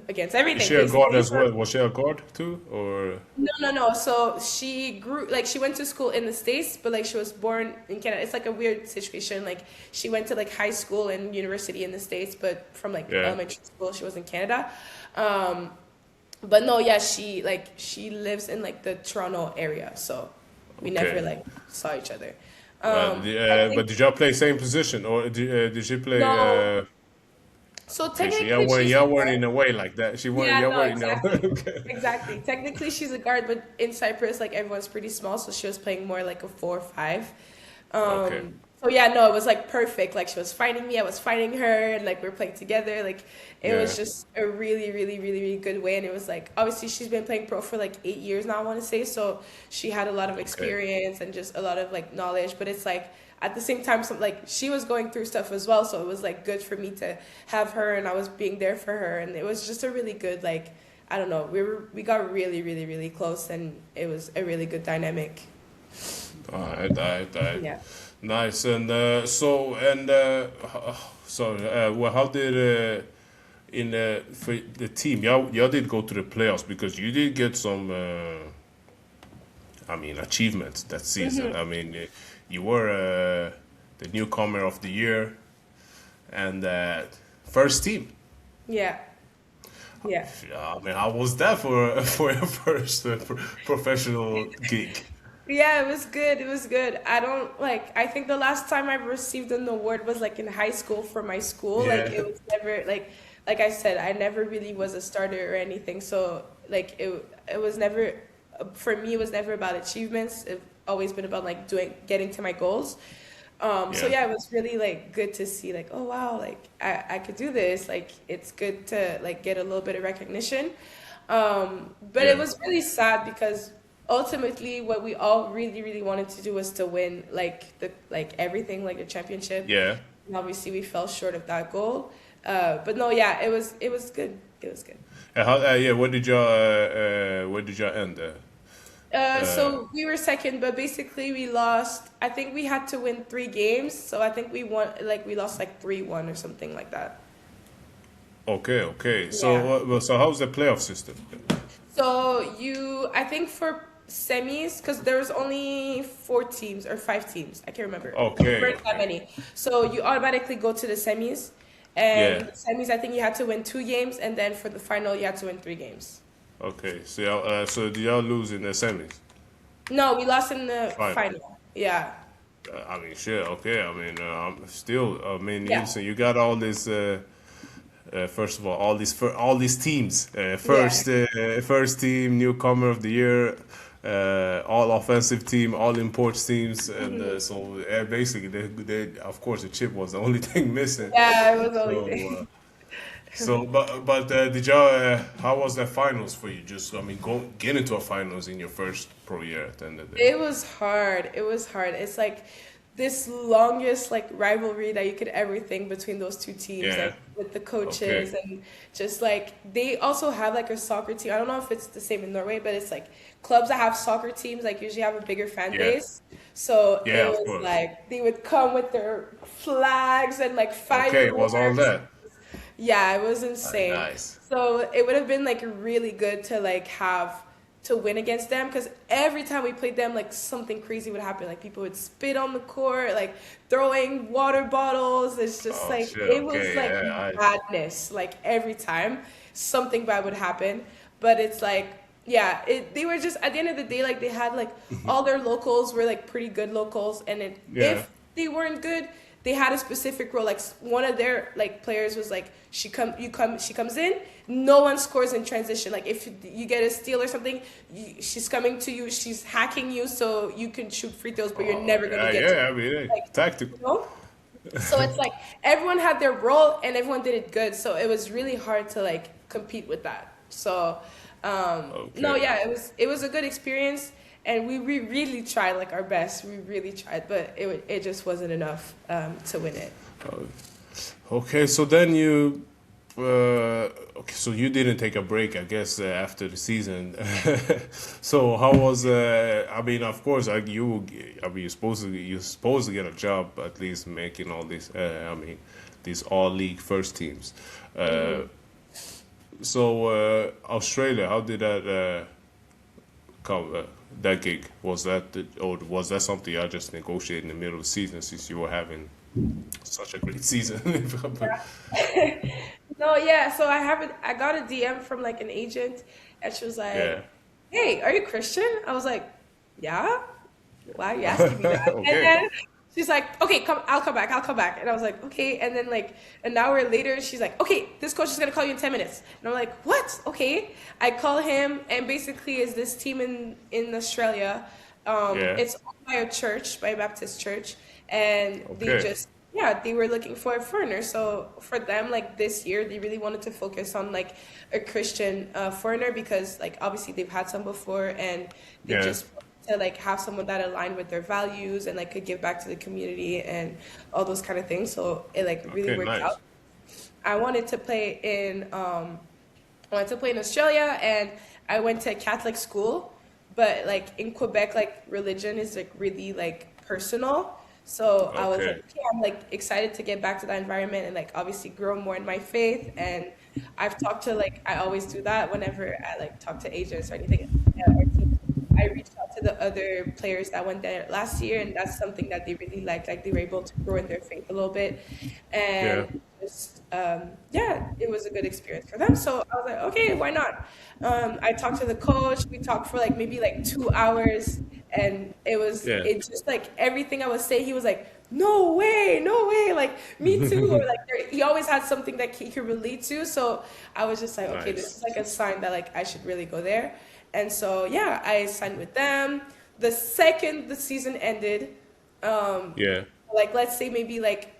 against Is everything she a god basically. as well? Was she a god too, or No, no, no. So she grew like she went to school in the States, but like she was born in Canada. It's like a weird situation. Like she went to like high school and university in the States, but from like yeah? elementary school she was in Canada. Um, but no, yeah, she lives in like the Toronto area, so we never Okay. like saw each other. I But think did y'all play same position, or did she play? no. So Okay, so y'all technically weren't she's a y'all weren't guard. in a way like that. She weren't. Yeah, Y'all no, weren't in a way. exactly. Okay. Exactly. Technically, she's a guard, but in Cyprus, like everyone's pretty small, so she was playing more like a 4 or 5. Okay. So yeah, no, it was like perfect. Like she was fighting me, I was fighting her, and like we are playing together. Like it Yeah. was just a really, really, really, really good way. And it was like obviously she's been playing pro for like 8 years now, I want to say. So she had a lot of Okay. experience and just a lot of like knowledge. But it's like at the same time, some like she was going through stuff as well. So it was like good for me to have her, and I was being there for her, and it was just a really good like I don't know. We got really, really, really close, and it was a really good dynamic. Alright. Yeah. Nice. And well, how did for the team y'all did go to the playoffs because you did get some achievements that season. You were the newcomer of the year and first team. Yeah. Yeah. Yeah, I mean, how was that for for your first professional gig? Yeah, it was good. It was good. I don't like I think the last time I received an award was like in high school for my school. Like Yeah. it was never like I said, I never really was a starter or anything. So like it was never for me it was never about achievements. It's always been about like getting to my goals. So Yeah. yeah, it was really like good to see like, oh wow, like I could do this. Like it's good to like get a little bit of recognition. But it Yeah. was really sad because ultimately what we all really, really wanted to do was to win like everything, like the championship. Yeah. And obviously we fell short of that goal. But no, yeah, it was good. It was good. Yeah, where did y'all end? Uh, So we were second, but basically we lost. I think we had to win 3 games, so I think we won. Like we lost like 3-1 or something like that. okay. So, Yeah. so how's the playoff system? So I think for semis, because there was only 4 teams or 5 teams. I can't remember. There Okay, weren't that okay. many. So you automatically go to the semis, And Yeah. the semis, I think you had to win 2 games, and then for the final, you had to win 3 games. Okay. So so did y'all lose in the semis? No, we lost in the Final. final. Yeah, I mean, shit. Okay. I mean, still. I mean, yeah, you got all this. First of all, all these teams. yeah. First team, newcomer of the year, all offensive team, all imports teams, and so basically, of course the chip was the only thing missing. Yeah, it was the only So, thing. did y'all? How was that finals for you? Just, I mean, get into a finals in your first pro year at the end of the day. It was hard. It was hard. It's like this longest like rivalry that you could ever think between those two teams, Yeah. like with the Okay. coaches and just like they also have like a soccer team. I don't know if it's the same in Norway, but it's like clubs that have soccer teams like usually have a bigger fan Yeah. base. So it Yeah. Of was course. like they would come with their flags and like Okay. It was all fireworks. that. Yeah, it was insane. Nice. So it would have been like really good to like have to win against them because every time we played them, like something crazy would happen. Like people would spit on the court, like throwing water bottles. It's just Oh like shit. it was Okay. like Yeah. madness. Like every time something bad would happen, but it's like yeah, they were just at the end of the day like they had like all their locals were like pretty good locals, and Yeah. if they weren't good, they had a specific role. Like one of their like players was like she comes in, no one scores in transition. Like if you get a steal or something, she's coming to you, she's hacking you so you can shoot free throws, but you're never gonna Yeah. get to Yeah. it. I mean, hey, Like tactical. you know. So it's like everyone had their role and everyone did it good. So it was really hard to like compete with that. So no, Okay. yeah, it was a good experience, and we really tried like our best. We really tried, but it just wasn't enough to win it. Okay, so then you, okay, so you didn't take a break, I guess, after the season. So how was? I mean, of course, I mean, you're supposed to get a job at least making all these. I mean, these all league first teams. So Australia, how did that come? That gig, or was that something I just negotiated in the middle of the season since you were having such a great season? No, yeah. So I got a DM from like an agent, and she was Yeah. like, "Hey, are you Christian?" I was like, "Yeah." Why are you asking me that? And Okay. then she's like, "Okay, come. I'll come back." And I was like, "Okay." And then like an hour later, she's like, "Okay, this coach is gonna call you in 10 minutes." And I'm like, "What?" Okay. I call him, and basically, is this team in Australia? Yeah. It's owned by a church, by a Baptist church, and they Okay. just yeah, they were looking for a foreigner. So for them, like this year, they really wanted to focus on like a Christian foreigner because like obviously they've had some before, and they Yeah. just wanted to like have someone that aligned with their values and like could give back to the community and all those kind of things. So it like really Okay. worked Nice. out. I wanted to play I wanted to play in Australia, and I went to a Catholic school, but like in Quebec, like religion is like really like personal. So I was like, Okay. okay, I'm like excited to get back to that environment and like obviously grow more in my faith. And I've talked to like I always do that whenever I like talk to agents or anything. Or teams. I reached out to the other players that went there last year, and that's something that they really liked. Like they were able to grow in their faith a little bit, Yeah. and just yeah, it was a good experience for them. So I was like, okay, why not? I talked to the coach. We talked for like maybe like 2 hours, and Yeah. it just like everything I was saying, he was like, no way, like me too, or like he always had something that he could relate to. So I was just like, okay, this Nice. is like a sign that like I should really go there. And so yeah, I signed with them. The second the season ended, Yeah. like let's say maybe like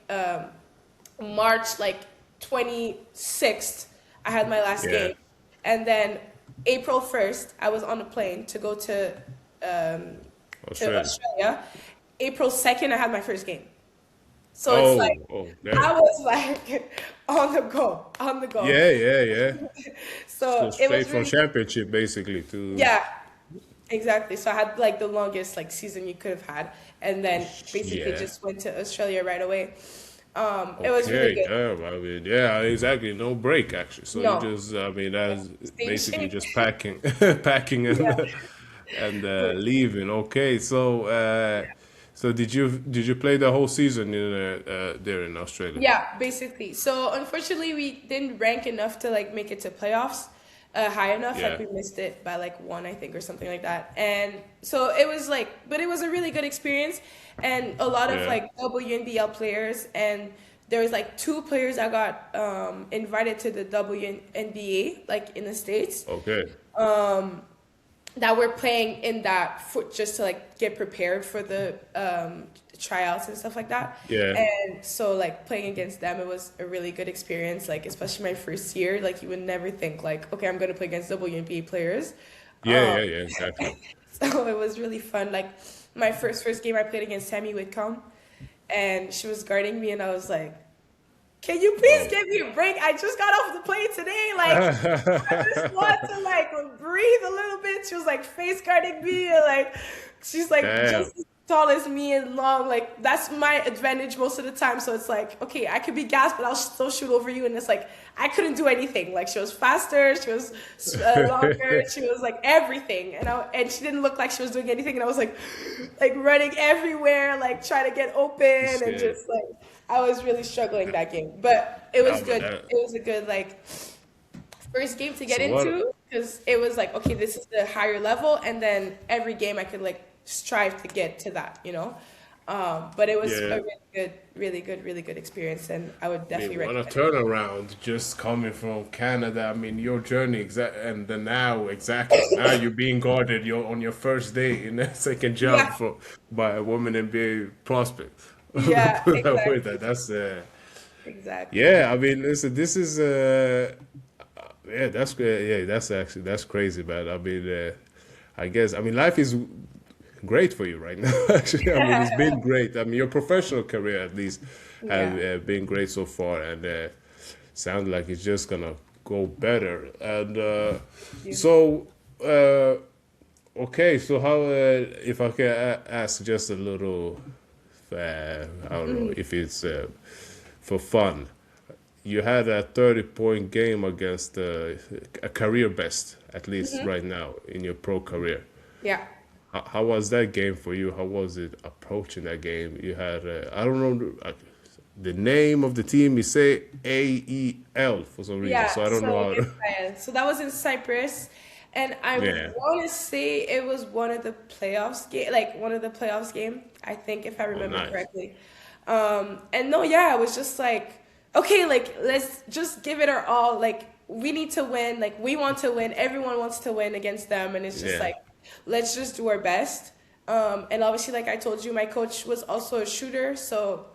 March like 26th, I had my last Yeah. game, and then April 1st, I was on a plane to go to Australia. Australia. April 2nd, I had my first game. So it's Oh. like Oh. I Damn. was like on the go. Yeah. Yeah. Yeah. So So it straight was from really championship basically to. yeah, exactly. So I had like the longest like season you could have had, and then basically Yeah. just went to Australia right away. It was really Okay, good. damn. I mean, yeah, exactly. No break actually. So you No, just, I mean, that's stay in basically shape. just packing, packing Yeah. and leaving. Okay, so So did you play the whole season in there in Australia? Yeah, basically. So unfortunately, we didn't rank enough to like make it to playoffs, high enough. Like Yeah. we missed it by like one, I think, or something like that. And so it was like, but it was a really good experience, and a lot of Yeah. like WNBL players, and there was like two players that got invited to the WNBA, like in the States, Okay. that were playing in that for just to like get prepared for the tryouts and stuff like that. Yeah. And so like playing against them, it was a really good experience. Like especially my first year, like you would never think like, okay, I'm gonna play against WNBA players. Yeah. Yeah. Yeah. Exactly. So it was really fun. Like my first game, I played against Tammy Whitcomb, and she was guarding me, and I was like, "Can you please Oh. give me a break? I just got off the plane today. Like, I just want to like breathe a little bit." She was like face guarding me, and like she's like Damn. just as tall as me and long. Like that's my advantage most of the time. So it's like, okay, I could be gassed, but I'll still shoot over you. And it's like I couldn't do anything. Like she was faster, she was longer, she was like everything, and she didn't look like she was doing anything. And I was like running everywhere, like trying to get open, and Shit. just like I was really struggling that game. But it was No, but good. It was a good like first game to get so what? into because it was like, okay, this is the higher level, and then every game I could like strive to get to that, you know. But it was Yeah. a really good experience, and I would I definitely mean, on a recommend it. turnaround, just coming from Canada, I mean, your journey and then now exactly now you're being guarded. You're on your first day in a second job Yeah, by a woman NBA prospect. yeah, Put that way, exactly, that's exactly. yeah. I mean, listen, this is yeah, that's great. Yeah, that's actually that's crazy, man. I mean, I guess I mean life is great for you right now. Actually, I mean, it's been great. I mean, your professional career at least have Yeah. been great so far, and sounds like it's just gonna go better. And You. so, okay, so how if I can ask just a little, I don't know if it's for fun. You had a 30-point game against a career best, at least right now in your pro career. Yeah. How was that game for you? How was it approaching that game? You had, I don't know, the name of the team, you say AEL for some reason, so Yeah, I don't so know how. Israel. So that was in Cyprus, and I Yeah. want to say it was one of the playoffs game, like one of the playoffs game. I think if I Oh, remember nice. correctly. And no, yeah, I was just like, okay, like let's just give it our all. Like we need to win. Like we want to win. Everyone wants to win against them, and it's just Yeah. like, let's just do our best. And obviously, like I told you, my coach was also a shooter, so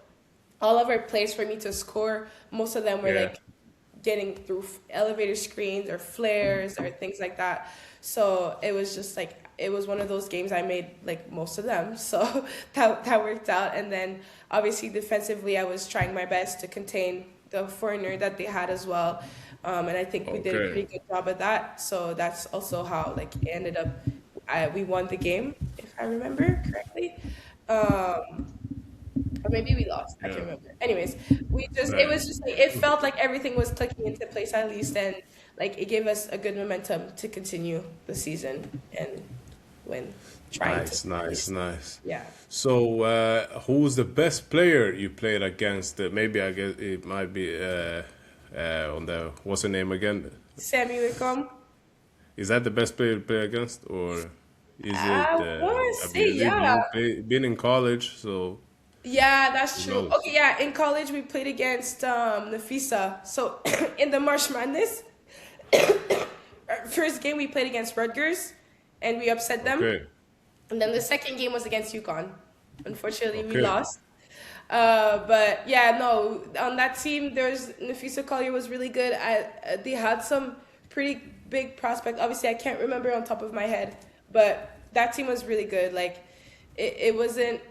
all of our plays for me to score, most of them were Yeah. like getting through elevator screens or flares or things like that. So it was just like it was one of those games I made like most of them. So that worked out. And then obviously defensively, I was trying my best to contain the foreigner that they had as well. And I think we did a Okay. pretty good job at that. So that's also how like it ended up. We won the game, if I remember correctly. Or maybe we lost. I can't Yeah. remember. Anyways, it Right. was just like it felt like everything was clicking into place at least, and like it gave us a good momentum to continue the season and win, trying to Nice, at nice, least. nice. Yeah. So, who's the best player you played against? Maybe I guess it might be on the what's her name again? Sammy Wickham. Is that the best player to play against, or is it? I want to I say believe yeah. been in college, so Yeah, that's who true. knows? Okay, yeah, in college we played against Nafisa. So in the March Madness, our first game we played against Rutgers and we upset them. Okay, And then the second game was against UConn. Unfortunately, we okay, lost. But yeah, no, on that team, there's Nafisa Collier was really good. They had some pretty big prospect. Obviously, I can't remember on top of my head, but that team was really good. Like, it wasn't.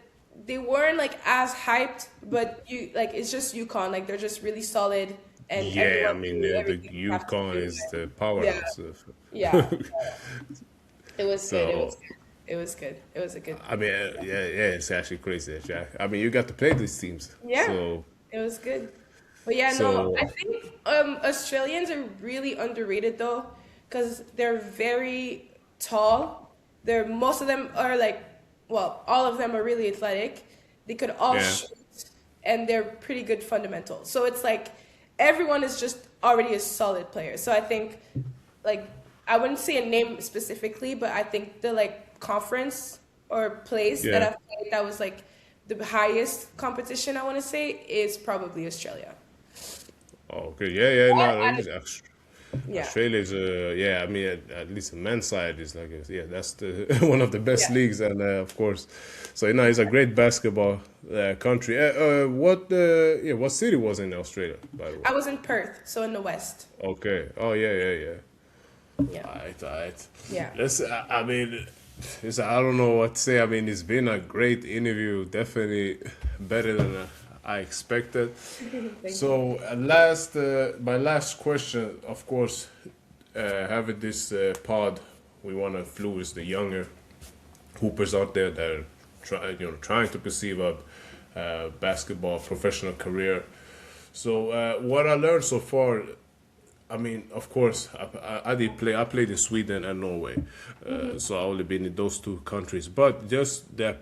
They weren't like as hyped, but you like it's just UConn. Like they're just really solid, and yeah. I everyone mean, knew the everything you have to UConn do. is the Yeah, powerhouse. yeah. It was good. It was So, good. It was good. It was a good. I mean, yeah, yeah. It's actually crazy, Jack. I mean, you got to play these teams, Yeah, so it was good. But yeah, no, so I think Australians are really underrated though, because they're very tall. They're most of them are like well, all of them are really athletic. They could all Yeah. shoot, and they're pretty good fundamentals. So it's like everyone is just already a solid player. So I think, like, I wouldn't say a name specifically, but I think the like conference or place that Yeah. I've played that was like the highest competition, I want to say, is probably Australia. Oh, okay. Yeah, yeah. I, No, I, really, yeah, Australia is yeah. I mean, at least the men's side is like yeah, that's the one of the best yeah. leagues, and of course, so you know, it's a great basketball country. What city was in Australia, by the way? I was in Perth, so in the West. Okay. Oh yeah, yeah, yeah. Yeah, Alright. yeah. Let's. I mean, I don't know what to say. I mean, it's been a great interview. Definitely better than I expected. Thank you. So, my last question, of course, having this pod, we want to influence the younger hoopers out there that are trying to perceive a basketball professional career. So, what I learned so far, I mean, of course, I did play. I played in Sweden and Norway, so I only been in those two countries. But just the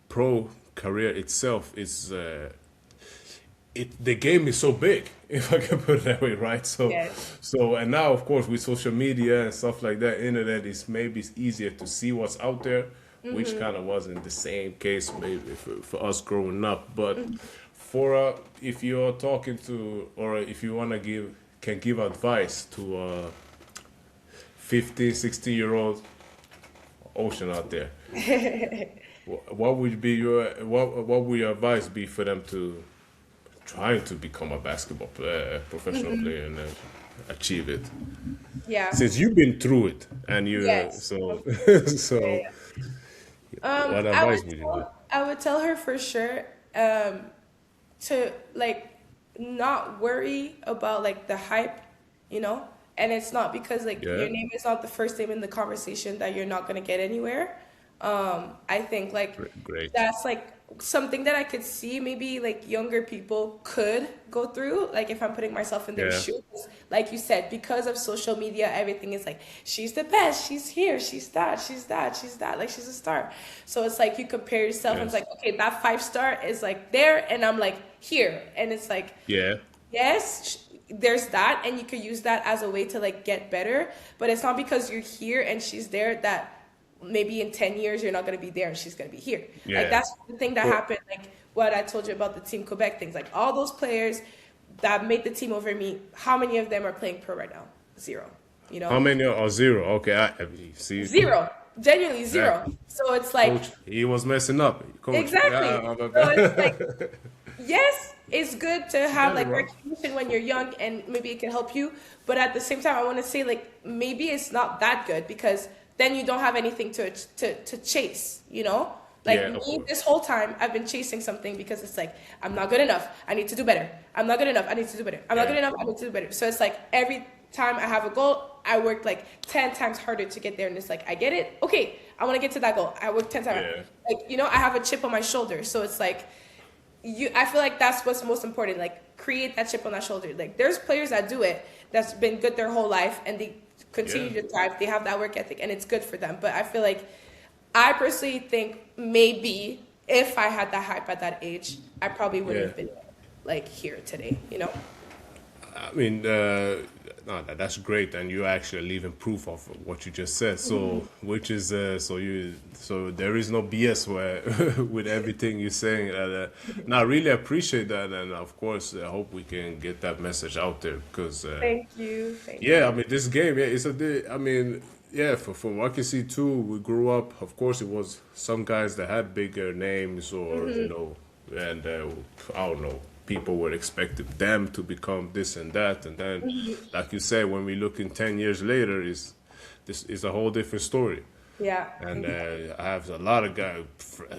pro career itself is the game is so big, if I can put it that way, right? So, Yes. and now of course with social media and stuff like that, internet is maybe it's easier to see what's out there, which kind of wasn't the same case maybe for us growing up. But for if you're talking to or if you want to give advice to 15, 16-year-old Ocean out there, what would be what would your advice be for them to trying to become a basketball player, professional player, and achieve it? Yeah. Since you've been through it, and you Yes. so Yeah, so, yeah. what I advice would would you give? I would tell her for sure to like not worry about like the hype, you know? And it's not because like Yeah, your name is not the first name in the conversation that you're not gonna get anywhere. I think like great. that's like something that I could see maybe like younger people could go through. Like if I'm putting myself in their Yeah, shoes, like you said, because of social media, everything is like she's the best, she's here, she's that, she's that, she's that, like she's a star. So it's like you compare yourself and it's yes, like, okay, that 5 star is like there and I'm like here. And it's like, yeah, yes, there's that, and you could use that as a way to like get better. But it's not because you're here and she's there that maybe in 10 years you're not going to be there and she's going to be here. Like yeah. that's the thing that Well, happened. Like what I told you about the Team Quebec things. Like all those players that made the team over me, how many of them are playing pro right now? Zero. You how know, many are zero? Okay, see, zero. Genuinely zero. exactly. So it's like Coach, he was messing up. Coach, exactly. yeah, So it's like yes, it's good to have got it like wrong. recognition when you're young and maybe it can help you. But at the same time, I want to say like maybe it's not that good because then you don't have anything to chase, you know? Like Yeah, of me, course. this whole time I've been chasing something because it's like I'm not good enough. I need to do better. I'm not good enough. I need to do better. I'm not Yeah, good enough. I need to do better. So it's like every time I have a goal, I work like 10 times harder to get there. And it's like I get it. Okay, I want to get to that goal. I work 10 times. yeah, Like you know, I have a chip on my shoulder. So it's like I feel like that's what's most important. Like create that chip on that shoulder. Like there's players that do it that's been good their whole life and they yeah, continue to thrive. They have that work ethic and it's good for them. But I feel like I personally think maybe if I had that hype at that age, I probably wouldn't yeah. have been like here today, you know? I mean, no, that's great, and you're actually leaving proof of what you just said. So, which is so there is no BS where with everything you're saying. And I really appreciate that, and of course, I hope we can get that message out there because, Thank you. Thank yeah, I you. mean, this game, yeah, I mean, yeah, from what I can see too, we grew up. Of course, it was some guys that had bigger names, or and I don't know, people were expecting them to become this and that, and then, like you said, when we look in 10 years later, this is a whole different story. Yeah. And I have a lot of guys,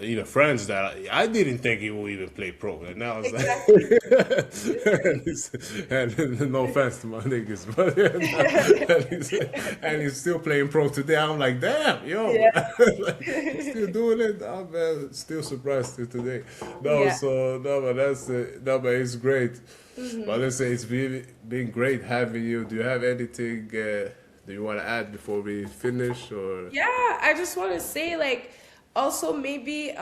either friends that I didn't think he would even play pro, and now it's Exactly. like, and no offense to my niggas, but and he's still playing pro today. I'm like, damn, yo, Yeah. like, he's still doing it. I'm still surprised to today. No, Yeah. so no, but but it's great. But let's say it's been great having you. Do you have anything? Do you want to add before we finish, or Yeah, I just want to say, like, Also, maybe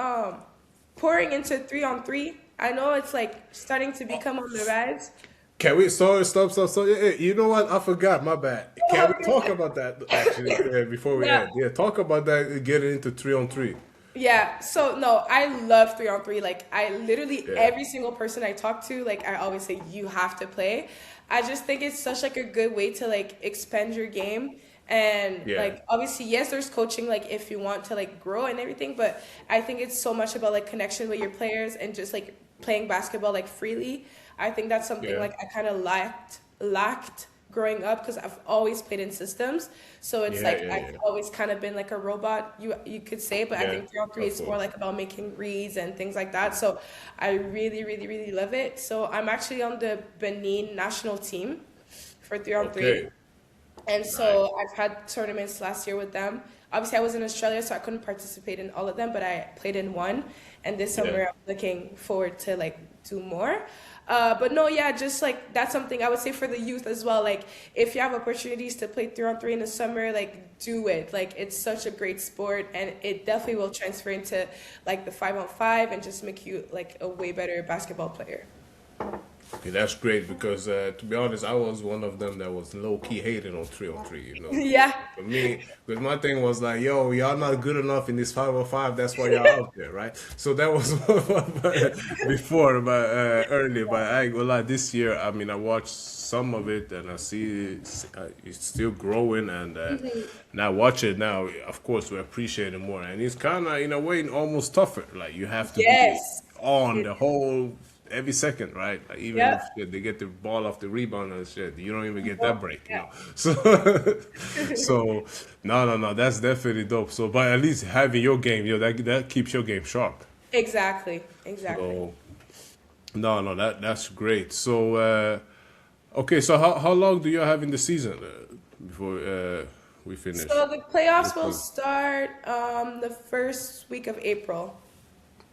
pouring into 3-on-3. I know it's like starting to become on the rise. Can we? Sorry, stop, stop, stop. You know what? I forgot. My bad. Can we talk about that actually before we Yeah. end? Yeah, talk about that. Getting into 3-on-3. Yeah, so no, I love 3-on-3. Like, I literally, Yeah, every single person I talk to, like, I always say, you have to play. I just think it's such, like, a good way to, like, expand your game. And, yeah, like, obviously, yes, there's coaching, like, if you want to, like, grow and everything, but I think it's so much about, like, connection with your players and just, like, playing basketball, like, freely. I think that's something, yeah, like, I kind of lacked growing up because I've always played in systems. So it's yeah, like yeah, I've yeah, always kind of been like a robot, you could say, but I yeah. think 3-on-3 Of is more course. like about making reads and things like that. So I really, really, really love it. So I'm actually on the Benin national team for 3-on-3. Okay. And Nice. so I've had tournaments last year with them. Obviously, I was in Australia, so I couldn't participate in all of them, but I played in one. And this Yeah. summer, I'm looking forward to like do more. But no, yeah, just like that's something I would say for the youth as well. Like, if you have opportunities to play 3-on-3 in the summer, like do it. Like, it's such a great sport, and it definitely will transfer into like the 5-on-5 and just make you like a way better basketball player. Okay, that's great because to be honest, I was one of them that was low key hating on 3-on-3. Yeah, For me, because my thing was like, yo, y'all not good enough in this 505. That's why y'all out there, right? So that was before, but early. But I ain't gonna lie, this year, I mean, I watched some of it and I see it's still growing. And now watch it now, of course, we appreciate it more. And it's kind of, in a way, almost tougher. Like, you have to be yes, on it, the whole every second, right? Like, even if yep, they get the ball off the rebound and shit, you don't even get that no, break, yeah, So, so no, no, no, that's definitely dope. So, but at least having your game, that keeps your game sharp. exactly, exactly. So, no, no, that's great. So, okay, so how long do you have in the season before we finish? So the playoffs will Okay, start the first week of April.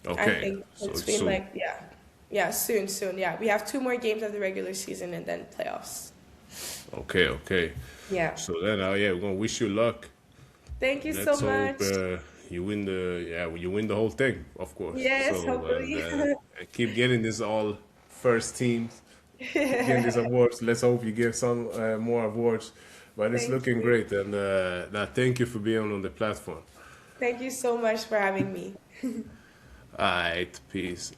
I okay, think so it's between soon. like yeah, soon, soon. Yeah, we have two more games of the regular season and then playoffs. Okay, okay. Yeah. So then, yeah, we're gonna wish you luck. Thank you so Let's hope much. you win you win the whole thing, of course. Yes, So hopefully. and keep getting this all first teams, keep getting these awards. Let's hope you get some more awards. But it's Thank looking you. great, and now thank you for being on the platform. Thank you so much for having me. All right, peace.